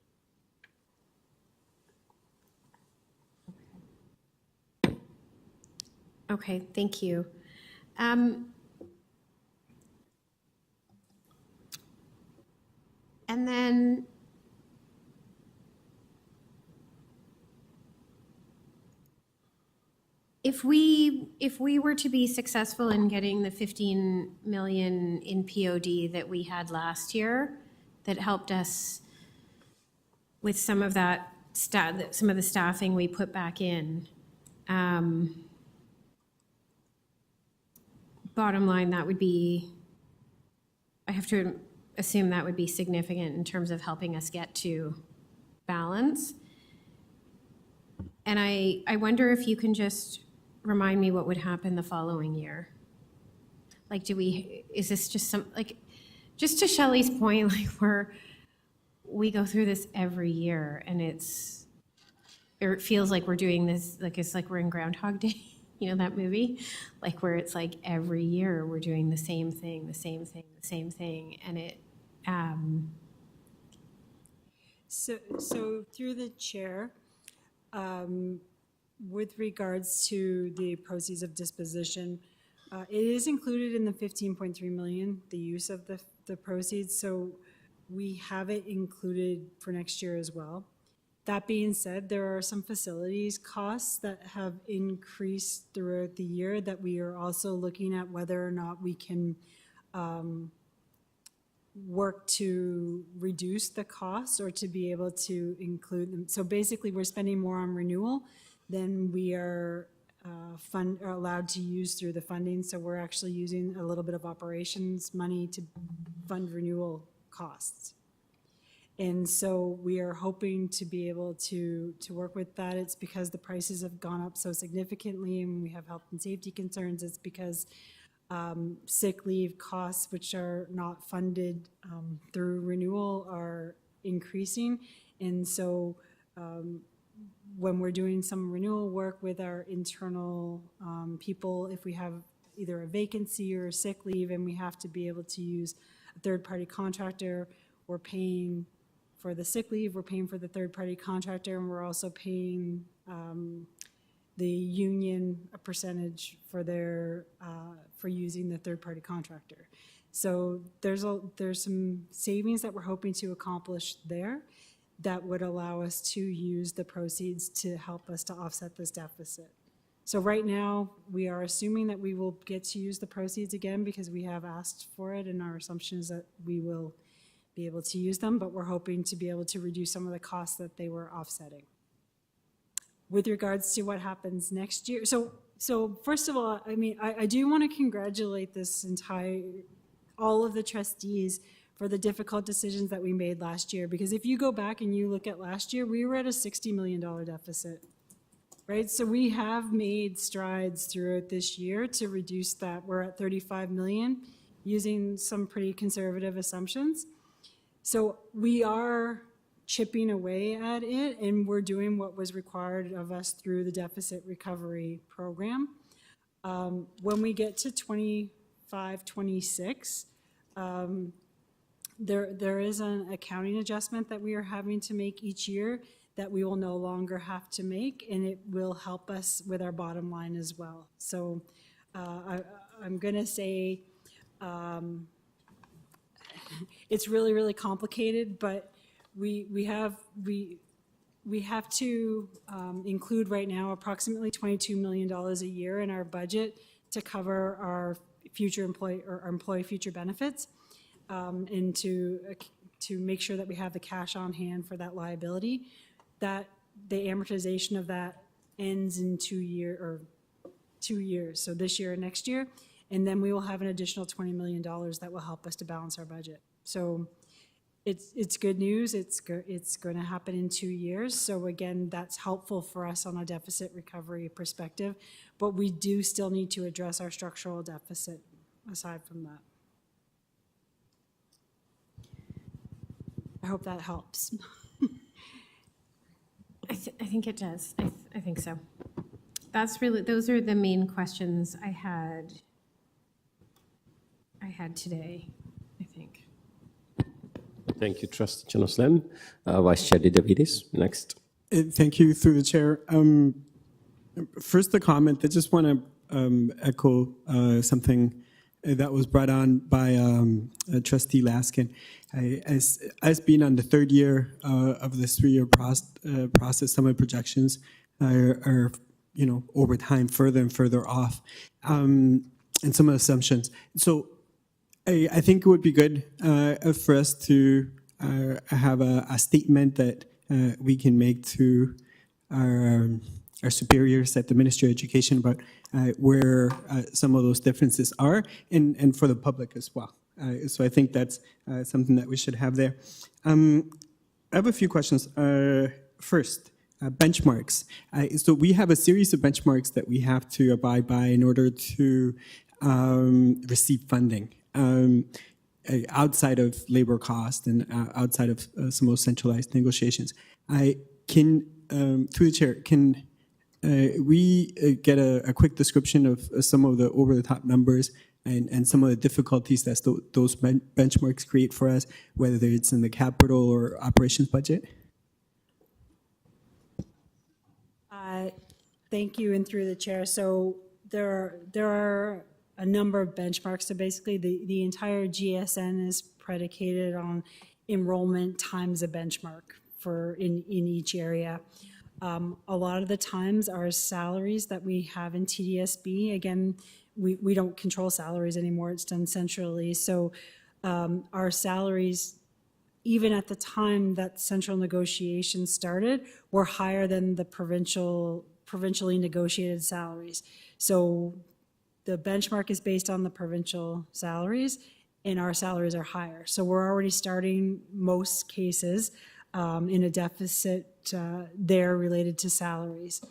Okay, thank you. And then if we were to be successful in getting the 15 million in POD that we had last year, that helped us with some of that some of the staffing we put back in, bottom line, that would be, I have to assume that would be significant in terms of helping us get to balance. And I wonder if you can just remind me what would happen the following year. Like, is this just just to Shelley's point, like we go through this every year, and it feels like we're doing this, like it's like we're in Groundhog Day, you know, that movie, like where it's like every year we're doing the same thing, and it. So through the chair, with regards to the proceeds of disposition, it is included in the 15.3 million, the use of the proceeds. So we have it included for next year as well. That being said, there are some facilities costs that have increased throughout the year that we are also looking at whether or not we can work to reduce the costs or to be able to include them. So basically, we're spending more on renewal than we are allowed to use through the funding. So we're actually using a little bit of operations money to fund renewal costs. And so we are hoping to be able to work with that. It's because the prices have gone up so significantly and we have health and safety concerns. It's because sick leave costs, which are not funded through renewal, are increasing. And so when we're doing some renewal work with our internal people, if we have either a vacancy or a sick leave and we have to be able to use a third-party contractor, we're paying for the sick leave, we're paying for the third-party contractor, and we're also paying the union a percentage for their for using the third-party contractor. So there's some savings that we're hoping to accomplish there that would allow us to use the proceeds to help us to offset this deficit. So right now, we are assuming that we will get to use the proceeds again because we have asked for it, and our assumption is that we will be able to use them, but we're hoping to be able to reduce some of the costs that they were offsetting. With regards to what happens next year, so So first of all, I mean, I do want to congratulate all of the trustees for the difficult decisions that we made last year. Because if you go back and you look at last year, we were at a $60 million deficit, right? So we have made strides throughout this year to reduce that. We're at 35 million using some pretty conservative assumptions. So we are chipping away at it, and we're doing what was required of us through the deficit recovery program. When we get to 25, 26, there is an accounting adjustment that we are having to make each year that we will no longer have to make, and it will help us with our bottom line as well. So I'm going to say it's really, really complicated, but we have to include right now approximately $22 million a year in our budget to cover our future employee future benefits, and to make sure that we have the cash on hand for that liability. That the amortization of that ends in 2 years, so this year and next year, and then we will have an additional $20 million that will help us to balance our budget. So it's good news. It's going to happen in 2 years. So again, that's helpful for us on a deficit recovery perspective, but we do still need to address our structural deficit aside from that. I hope that helps. I think it does. I think so. Those are the main questions I had today, I think. Thank you, Trustee Janoslem. Vice Chair Didavidis, next. Thank you, through the chair. First, a comment. I just want to echo something that was brought on by Trustee Laskin. As being on the third year of this 3-year process, some of the projections are over time further and further off, and some of the assumptions. So I think it would be good for us to have a statement that we can make to our superiors at the Ministry of Education about where some of those differences are, and for the public as well. So I think that's something that we should have there. I have a few questions. First, benchmarks. So we have a series of benchmarks that we have to abide by in order to receive funding. Outside of labor cost and outside of some of those centralized negotiations. Through the chair, can we get a quick description of some of the over-the-top numbers and some of the difficulties that those benchmarks create for us, whether it's in the capital or operations budget? Thank you, and through the chair. So there are a number of benchmarks. So basically, the entire GSN is predicated on enrollment times a benchmark in each area. A lot of the times, our salaries that we have in TDSB, again, we don't control salaries anymore. It's done centrally. So our salaries, even at the time that central negotiations started, were higher than the provincially negotiated salaries. So the benchmark is based on the provincial salaries, and our salaries are higher. So we're already starting, most cases, in a deficit there related to salaries.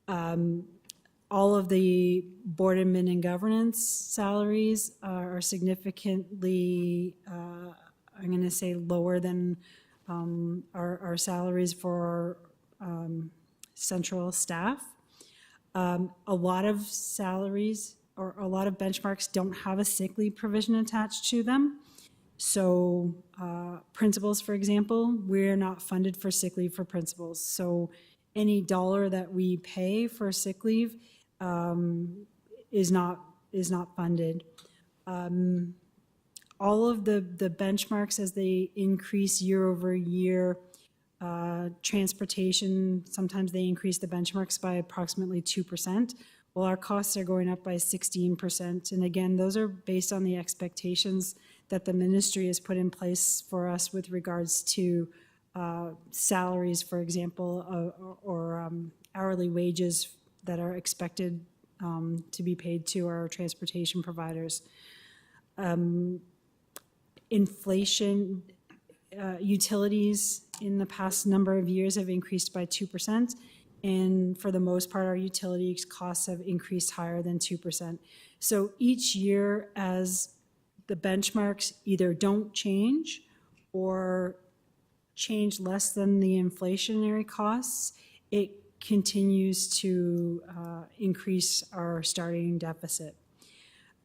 All of the board admin and governance salaries are significantly, I'm going to say, lower than our salaries for central staff. A lot of salaries or a lot of benchmarks don't have a sick leave provision attached to them. So principals, for example, we're not funded for sick leave for principals. So any dollar that we pay for sick leave is not funded. All of the benchmarks, as they increase year over year, transportation, sometimes they increase the benchmarks by approximately 2%. Well, our costs are going up by 16%. And again, those are based on the expectations that the ministry has put in place for us with regards to salaries, for example, or hourly wages that are expected to be paid to our transportation providers. Inflation, utilities in the past number of years have increased by 2%, and for the most part, our utilities costs have increased higher than 2%. So each year, as the benchmarks either don't change or change less than the inflationary costs, it continues to increase our starting deficit.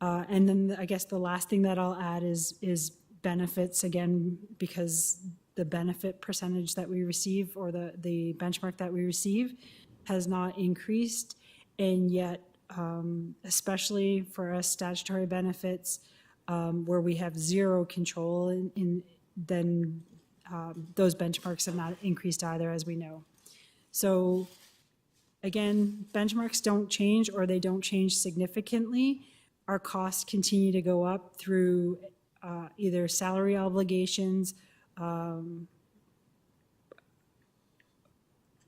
And then I guess the last thing that I'll add is benefits, again, because the benefit percentage that we receive or the benchmark that we receive has not increased. And yet, especially for us statutory benefits, where we have zero control then those benchmarks have not increased either, as we know. So again, benchmarks don't change or they don't change significantly. Our costs continue to go up through either salary obligations,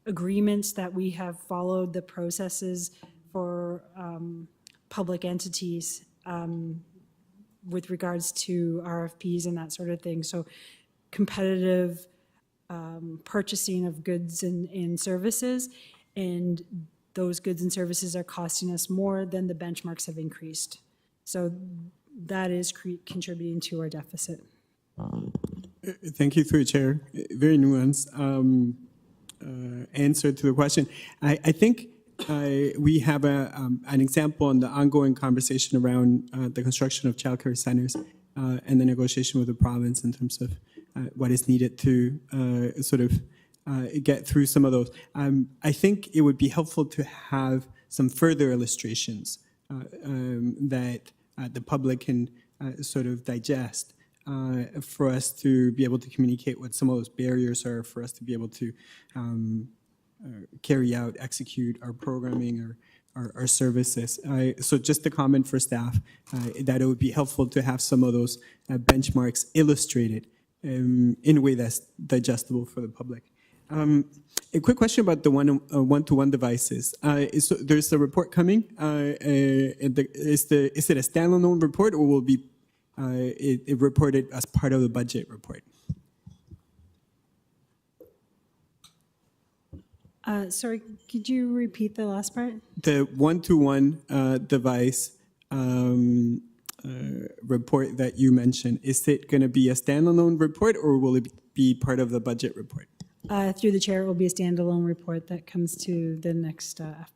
agreements that we have followed the processes for public entities with regards to RFPs and that sort of thing. So competitive purchasing of goods and services, and those goods and services are costing us more than the benchmarks have increased. So that is contributing to our deficit. Thank you, through the chair. Very nuanced answer to the question. I think we have an example in the ongoing conversation around the construction of childcare centers and the negotiation with the province in terms of what is needed to sort of get through some of those. I think it would be helpful to have some further illustrations that the public can sort of digest for us to be able to communicate what some of those barriers are, for us to be able to carry out, execute our programming or our services. So just a comment for staff that it would be helpful to have some of those benchmarks illustrated in a way that's digestible for the public. A quick question about the one-to-one devices. So there's a report coming. Is it a standalone report, or will be it reported as part of the budget report? Sorry, could you repeat the last part? The one-to-one device report that you mentioned, is it going to be a standalone report, or will it be part of the budget report? Through the chair, it will be a standalone report that comes to the next FBEC.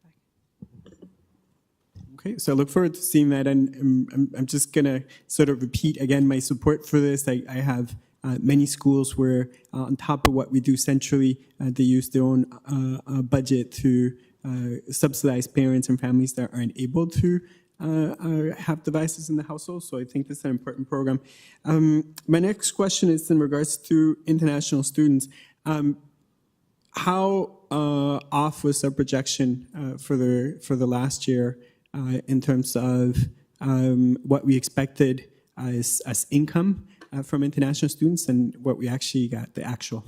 Okay, so I look forward to seeing that, and I'm just going to sort of repeat again my support for this. I have many schools where, on top of what we do centrally, they use their own budget to subsidize parents and families that aren't able to have devices in the household. So I think this is an important program. My next question is in regards to international students. How off was our projection for the last year in terms of what we expected as income from international students and what we actually got, the actual?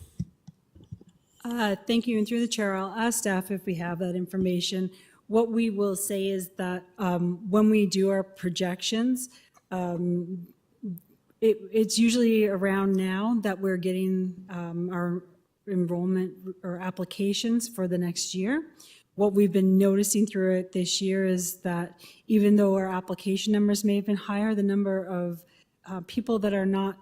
Thank you, and through the chair, I'll ask staff if we have that information. What we will say is that when we do our projections, it's usually around now that we're getting our enrollment or applications for the next year. What we've been noticing through it this year is that even though our application numbers may have been higher, the number of people that are not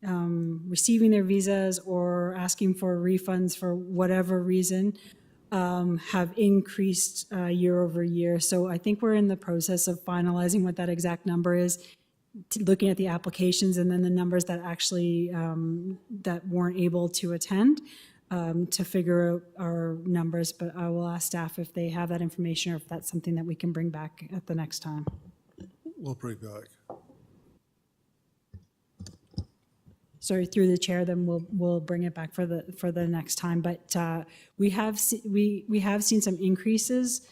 receiving their visas or asking for refunds for whatever reason have increased year over year. So I think we're in the process of finalizing what that exact number is, looking at the applications and then the numbers that actually that weren't able to attend to figure out our numbers. But I will ask staff if they have that information or if that's something that we can bring back at the next time. We'll bring back. Sorry, through the chair, then we'll bring it back for the next time. But we have seen some increases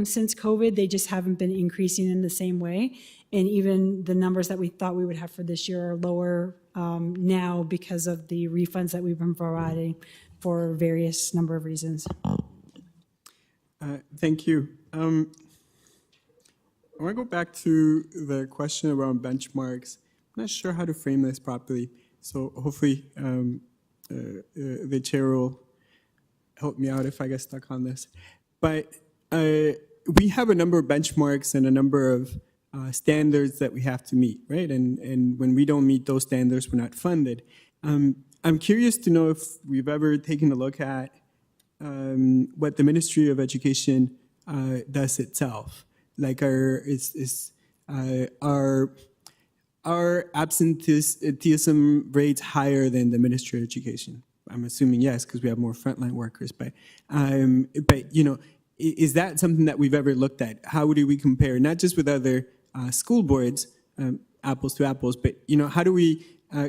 since COVID. They just haven't been increasing in the same way. And even the numbers that we thought we would have for this year are lower now because of the refunds that we've been providing for various number of reasons. Thank you. I want to go back to the question around benchmarks. I'm not sure how to frame this properly, so hopefully the chair will help me out if I get stuck on this. But we have a number of benchmarks and a number of standards that we have to meet, right? And when we don't meet those standards, we're not funded. I'm curious to know if we've ever taken a look at what the Ministry of Education does itself. Like are absenteeism rates higher than the Ministry of Education? I'm assuming yes, because we have more frontline workers. But you know, is that something that we've ever looked at? How do we compare, not just with other school boards, apples to apples, but you know, how do we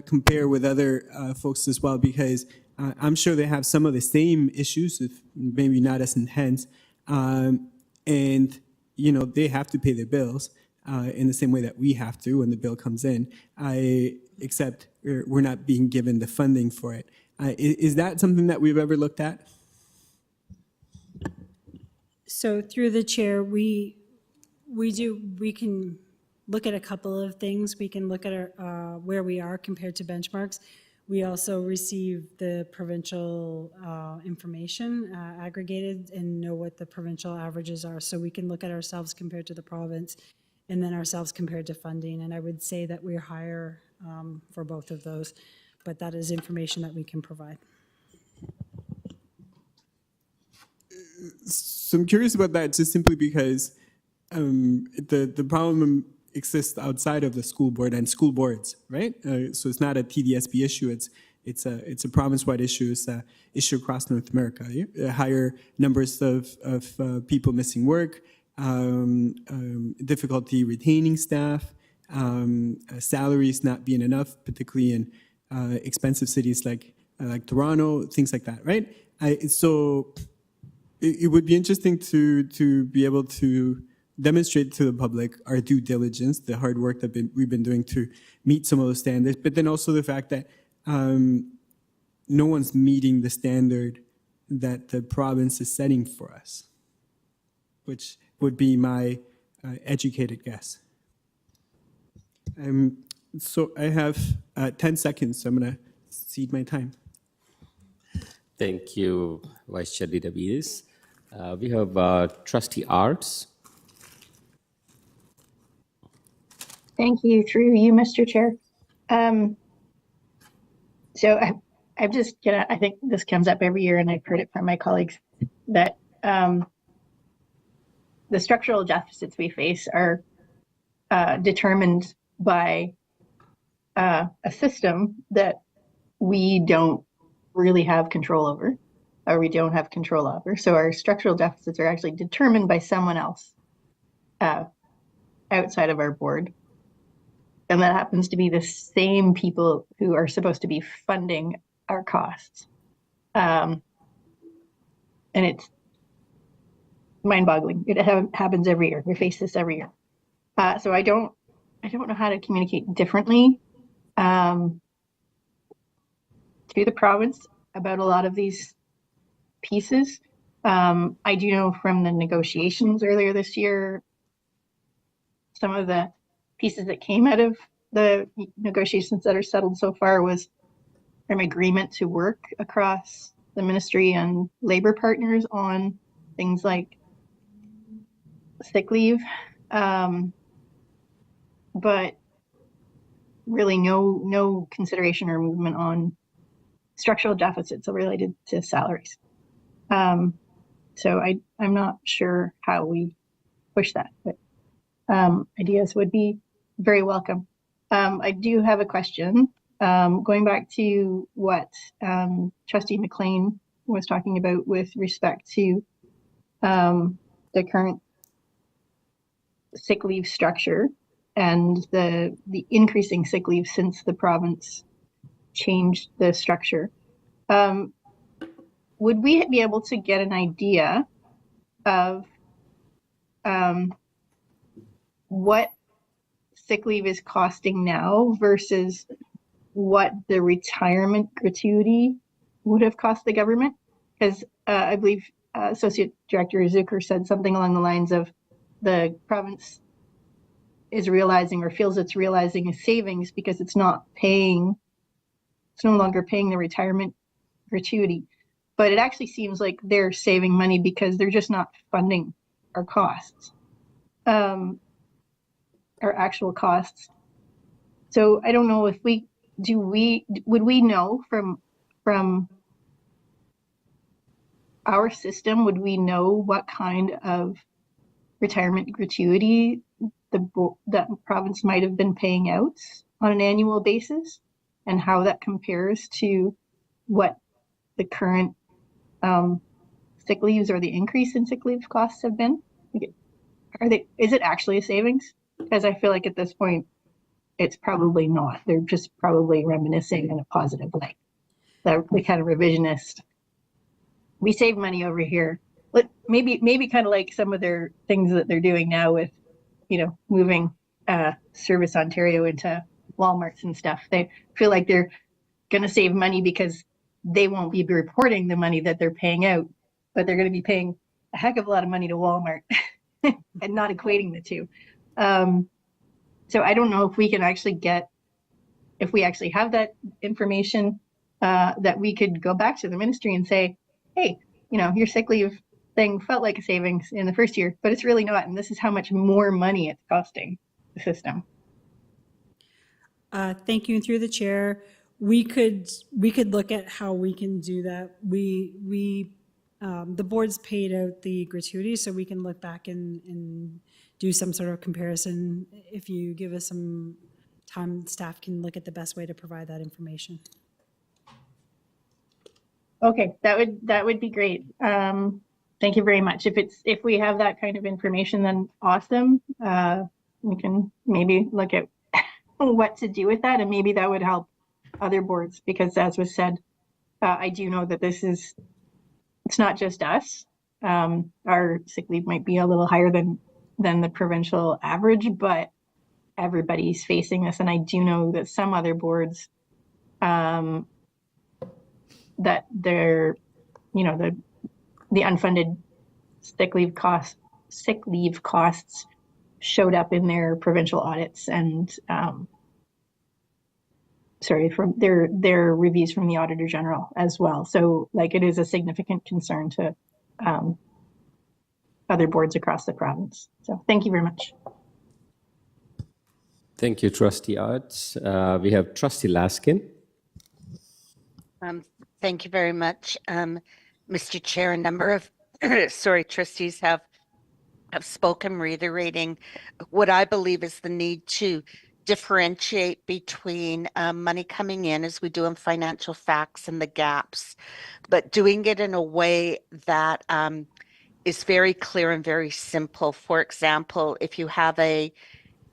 compare with other folks as well? Because I'm sure they have some of the same issues, if maybe not as intense, and you know, they have to pay their bills in the same way that we have to when the bill comes in, except we're not being given the funding for it. Is that something that we've ever looked at? So through the chair, we can look at a couple of things. We can look at our, where we are compared to benchmarks. We also receive the provincial information aggregated and know what the provincial averages are. So we can look at ourselves compared to the province and then ourselves compared to funding. And I would say that we're higher for both of those, but that is information that we can provide. So I'm curious about that just simply because the problem exists outside of the school board and school boards, right? So it's not a TDSB issue. It's a province-wide issue. It's an issue across North America. Yeah? Higher numbers of people missing work, difficulty retaining staff, salaries not being enough, particularly in expensive cities like Toronto, things like that, right? So it would be interesting to be able to demonstrate to the public our due diligence, the hard work that we've been doing to meet some of those standards, but then also the fact that no one's meeting the standard that the province is setting for us, which would be my educated guess. So I have 10 seconds, so I'm going to cede my time. Thank you, Vice Chair Benavides. We have Trustee Arts. Thank you, through you, Mr. Chair. So I'm just gonna, I think this comes up every year and I've heard it from my colleagues that the structural deficits we face are determined by a system that we don't really have control over, or we don't have control over. So our structural deficits are actually determined by someone else outside of our board. And that happens to be the same people who are supposed to be funding our costs. And it's mind-boggling. It happens every year. We face this every year. So I don't know how to communicate differently to the province about a lot of these pieces. I do know from the negotiations earlier this year, some of the pieces that came out of the negotiations that are settled so far was an agreement to work across the ministry and labor partners on things like sick leave, but really no consideration or movement on structural deficits related to salaries. So I'm not sure how we push that, but ideas would be very welcome. I do have a question. Going back to what Trustee McLean was talking about with respect to the current sick leave structure and the increasing sick leave since the province changed the structure. Would we be able to get an idea of what sick leave is costing now versus what the retirement gratuity would have cost the government? Because I believe Associate Director Zucker said something along the lines of the province is realizing or feels it's realizing a savings because it's no longer paying the retirement gratuity. But it actually seems like they're saving money because they're just not funding our costs, our actual costs. So I don't know if would we know from our system, would we know what kind of retirement gratuity that province might have been paying out on an annual basis, and how that compares to what the current sick leaves or the increase in sick leave costs have been? Is it actually a savings? Because I feel like at this point, it's probably not. They're just probably reminiscing in a positive way. The kind of revisionist. We save money over here. Maybe kind of like some of their things that they're doing now with, moving Service Ontario into Walmarts and stuff. They feel like they're going to save money because they won't be reporting the money that they're paying out, but they're going to be paying a heck of a lot of money to Walmart and not equating the two. So I don't know if we can actually if we actually have that information, that we could go back to the ministry and say, hey, your sick leave thing felt like a savings in the first year, but it's really not. And this is how much more money it's costing the system. Thank you. And through the chair, we could look at how we can do that. The board's paid out the gratuity, so we can look back and do some sort of comparison. If you give us some time, staff can look at the best way to provide that information. Okay, that would be great. Thank you very much. If we have that kind of information, then awesome. We can maybe look at what to do with that, and maybe that would help other boards, because as was said, I do know that it's not just us. Our sick leave might be a little higher than the provincial average, but everybody's facing this. And I do know that some other boards, that they're, the unfunded sick leave costs showed up in their provincial audits and, from their reviews from the Auditor General as well. So it is a significant concern to other boards across the province. So thank you very much. Thank you, Trustee Arts. We have Trustee Laskin. Thank you very much, Mr. Chair. A number of trustees have spoken, reiterating what I believe is the need to differentiate between money coming in, as we do in financial facts, and the gaps, but doing it in a way that is very clear and very simple. For example, if you have an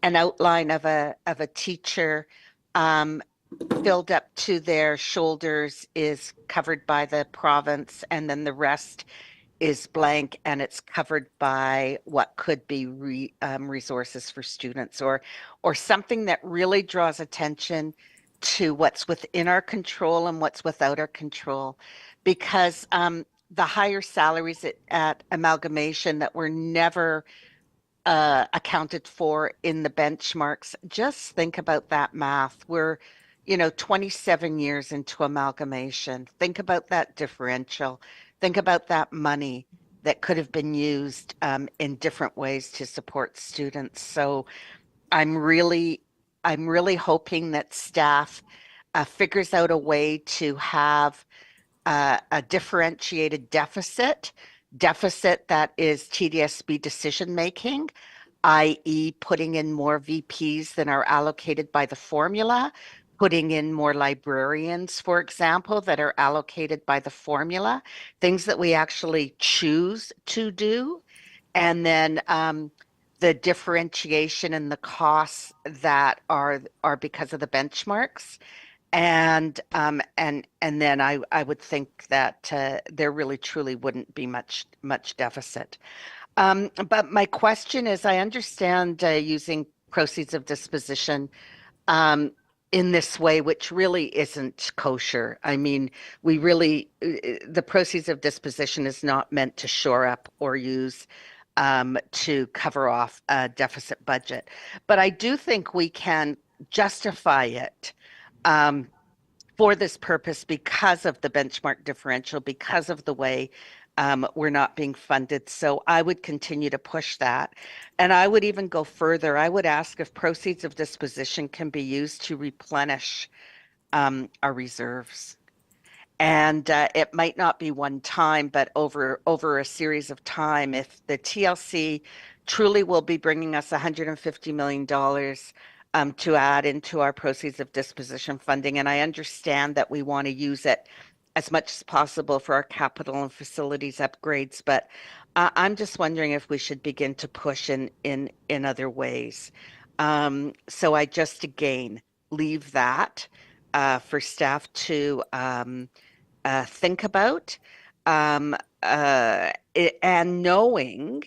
outline of a teacher, filled up to their shoulders is covered by the province, and then the rest is blank, and it's covered by what could be resources for students, or something that really draws attention to what's within our control and what's without our control. Because the higher salaries at amalgamation that were never accounted for in the benchmarks, just think about that math. We're 27 years into amalgamation. Think about that differential. Think about that money that could have been used in different ways to support students. So I'm really hoping that staff figures out a way to have a differentiated deficit that is TDSB decision making, i.e. putting in more VPs than are allocated by the formula, putting in more librarians, for example, that are allocated by the formula, things that we actually choose to do, and then the differentiation and the costs that are because of the benchmarks. And then I would think that there really truly wouldn't be much deficit. But my question is, I understand using proceeds of disposition in this way, which really isn't kosher. I mean, the proceeds of disposition is not meant to shore up or use to cover off a deficit budget. But I do think we can justify it for this purpose because of the benchmark differential, because of the way we're not being funded. So I would continue to push that. And I would even go further. I would ask if proceeds of disposition can be used to replenish our reserves. And it might not be one time, but over a series of time, if the TLC truly will be bringing us $150 million to add into our proceeds of disposition funding. And I understand that we want to use it as much as possible for our capital and facilities upgrades, but I'm just wondering if we should begin to push in other ways. So I just, again, leave that for staff to think about, and knowing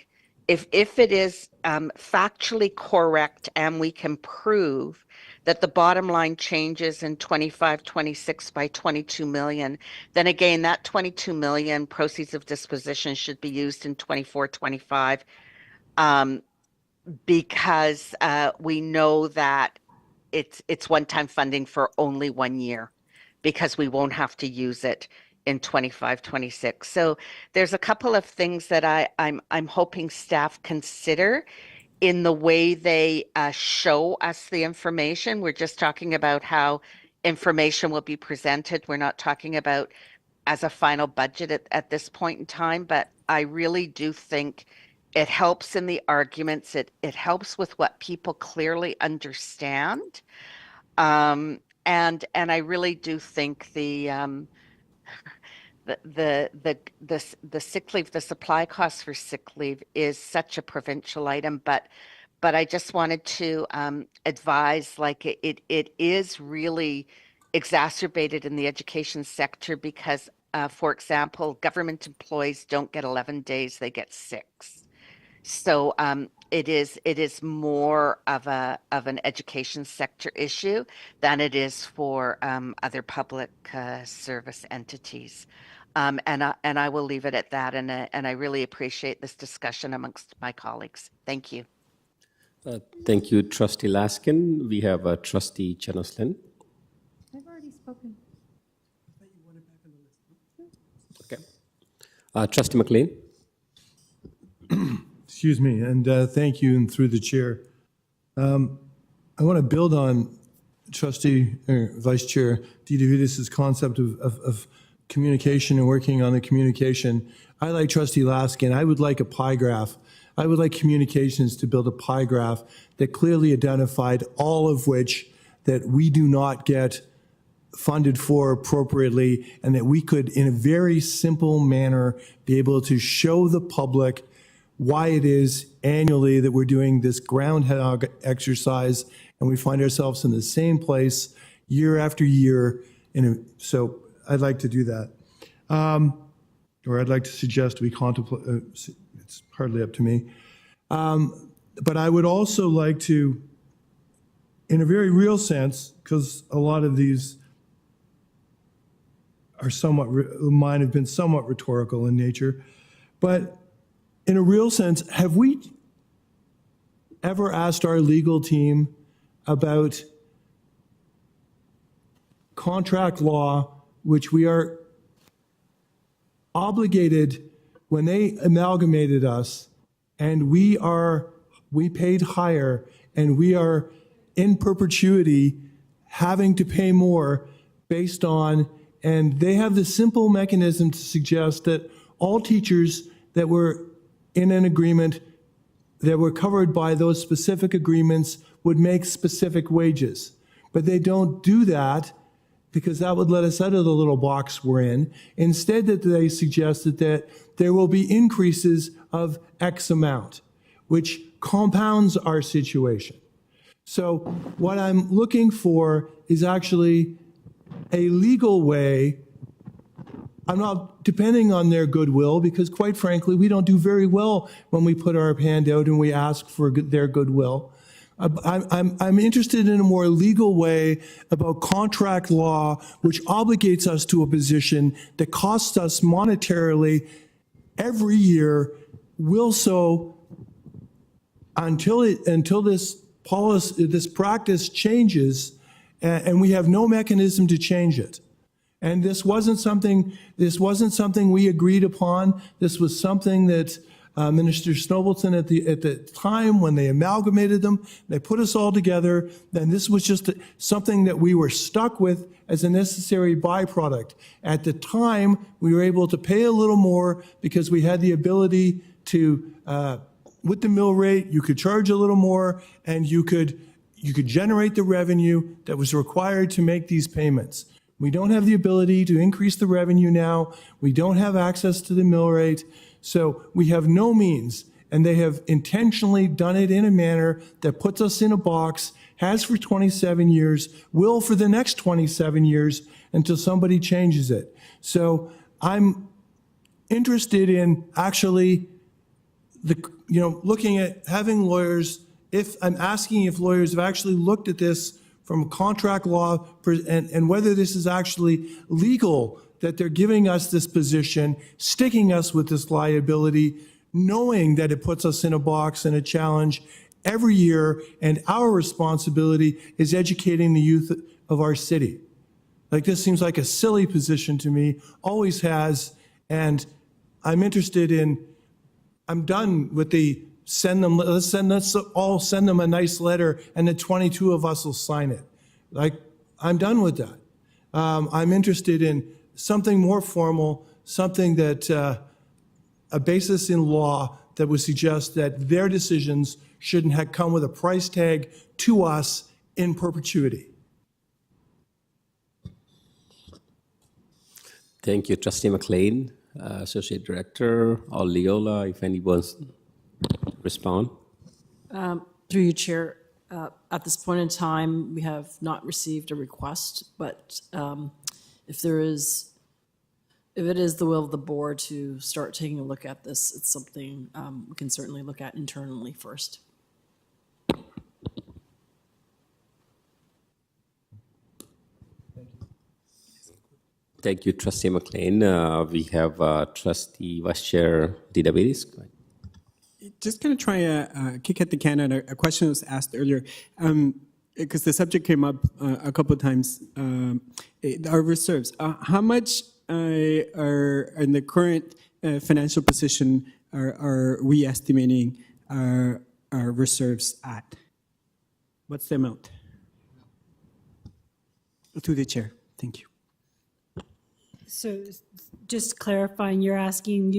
if it is factually correct and we can prove that the bottom line changes in 25-26 by 22 million, then again, that 22 million proceeds of disposition should be used in 24-25 because we know that it's one-time funding for only 1 year, because we won't have to use it in 25-26. So there's a couple of things that I'm hoping staff consider in the way they show us the information. We're just talking about how information will be presented. We're not talking about as a final budget at this point in time, but I really do think it helps in the arguments. It helps with what people clearly understand. And I really do think the sick leave, the supply costs for sick leave is such a provincial item, but I just wanted to advise, like it is really exacerbated in the education sector because, for example, government employees don't get 11 days, they get 6. So it is more of an education sector issue than it is for other public service entities. And I will leave it at that. And I really appreciate this discussion amongst my colleagues. Thank you. Thank you, Trustee Laskin. We have Trustee Chenoslin. I've already spoken. Okay. Trustee McLean. Excuse me, and thank you, and through the chair. I want to build on Vice Chair DeDavidis' concept of communication and working on the communication. I like Trustee Laskin. I would like a pie graph. I would like communications to build a pie graph that clearly identified all of which that we do not get funded for appropriately, and that we could, in a very simple manner, be able to show the public why it is annually that we're doing this groundhog exercise and we find ourselves in the same place year after year. So I'd like to do that. Or I'd like to suggest we contemplate, it's hardly up to me. But I would also like to, in a very real sense, because a lot of these are mine have been somewhat rhetorical in nature, but in a real sense, have we ever asked our legal team about contract law, which we are obligated when they amalgamated us and we paid higher and we are in perpetuity having to pay more based on, and they have the simple mechanism to suggest that all teachers that were in an agreement that were covered by those specific agreements would make specific wages. But they don't do that because that would let us out of the little box we're in. Instead, that they suggested that there will be increases of X amount, which compounds our situation. So what I'm looking for is actually a legal way. I'm not depending on their goodwill because, quite frankly, we don't do very well when we put our hand out and we ask for their goodwill. I'm interested in a more legal way about contract law, which obligates us to a position that costs us monetarily every year, will so until this policy, this practice changes, and we have no mechanism to change it. And this wasn't something we agreed upon. This was something that Minister Snobleton at the time when they amalgamated them, they put us all together, then this was just something that we were stuck with as a necessary byproduct. At the time, we were able to pay a little more because we had the ability to, with the mill rate, you could charge a little more and you could generate the revenue that was required to make these payments. We don't have the ability to increase the revenue now. We don't have access to the mill rate. So we have no means, and they have intentionally done it in a manner that puts us in a box, has for 27 years, will for the next 27 years until somebody changes it. So I'm interested in actually looking at having lawyers, I'm asking if lawyers have actually looked at this from contract law and whether this is actually legal that they're giving us this position, sticking us with this liability, knowing that it puts us in a box and a challenge every year, and our responsibility is educating the youth of our city. Like, this seems like a silly position to me, always has, and I'm done with the let's all send them a nice letter and the 22 of us will sign it. Like, I'm done with that. I'm interested in something more formal, something that, a basis in law that would suggest that their decisions shouldn't have come with a price tag to us in perpetuity. Thank you, Trustee McLean, Associate Director, or Leola, if anyone's respond. Through you, Chair, at this point in time, we have not received a request, but if it is the will of the board to start taking a look at this, it's something we can certainly look at internally first. Thank you, Trustee McLean. We have Trustee Vice Chair Didavides. Just going to try a kick at the can at a question that was asked earlier, because the subject came up a couple of times. Our reserves. How much are in the current financial position are we estimating our reserves at? What's the amount? To the chair. Thank you. So just clarifying, you're asking,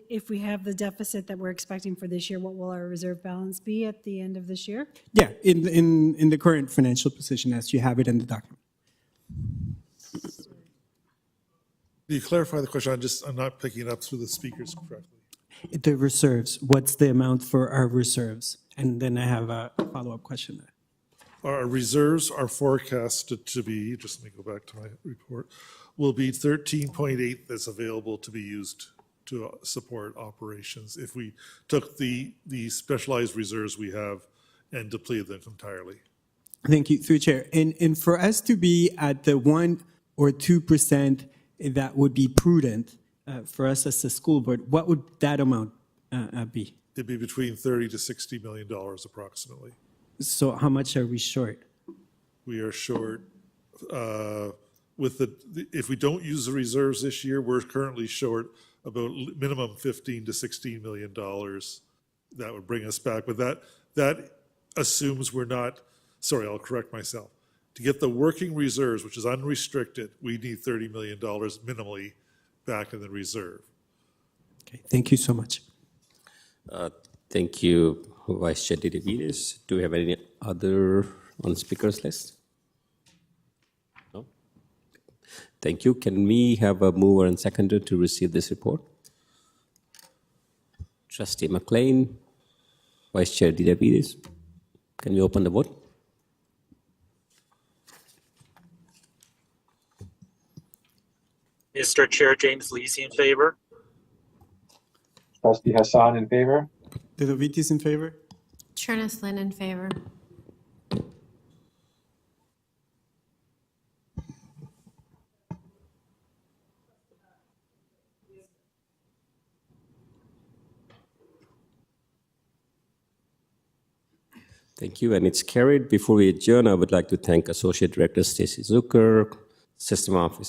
if we have the deficit that we're expecting for this year, what will our reserve balance be at the end of this year? Yeah, in the current financial position as you have it in the document. Can you clarify the question? I'm not picking it up through the speakers correctly. The reserves, what's the amount for our reserves? And then I have a follow-up question there. Our reserves are forecasted to be, just let me go back to my report, will be 13.8 that's available to be used to support operations if we took the specialized reserves we have and depleted them entirely. Thank you, through Chair. And for us to be at the 1 or 2% that would be prudent for us as a school board, what would that amount be? It'd be between $30 to $60 million approximately. So how much are we short? We are short if we don't use the reserves this year, we're currently short about minimum $15 to $16 million. That would bring us back, but that assumes we're not. Sorry, I'll correct myself. To get the working reserves, which is unrestricted, we need $30 million minimally back in the reserve. Okay, thank you so much. Thank you, Vice Chair Didavides. Do we have any other on the speakers list? No? Thank you. Can we have a mover and seconder to receive this report? Trustee McLean, Vice Chair Didavides. Can we open the vote? Mr. Chair, James Lisi in favor. Trustee Hassan in favor. Didavides in favor? Chernas Lynn in favor. Thank you, and it's carried. Before we adjourn, I would like to thank Associate Director Stacy Zucker,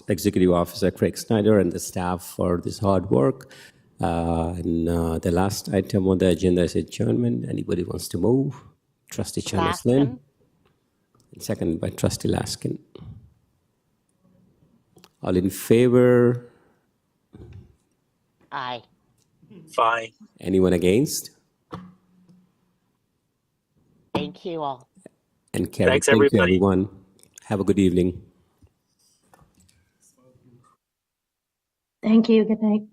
Executive Officer Craig Snyder, and the staff for this hard work. The last item on the agenda is adjournment. Anybody wants to move? Trustee Chalmers Lynn. And seconded by Trustee Laskin. All in favor? Aye. Fine. Anyone against? Thank you all. And carried. Thanks, Thank you, everybody. everyone. Have a good evening. Thank you. Good night.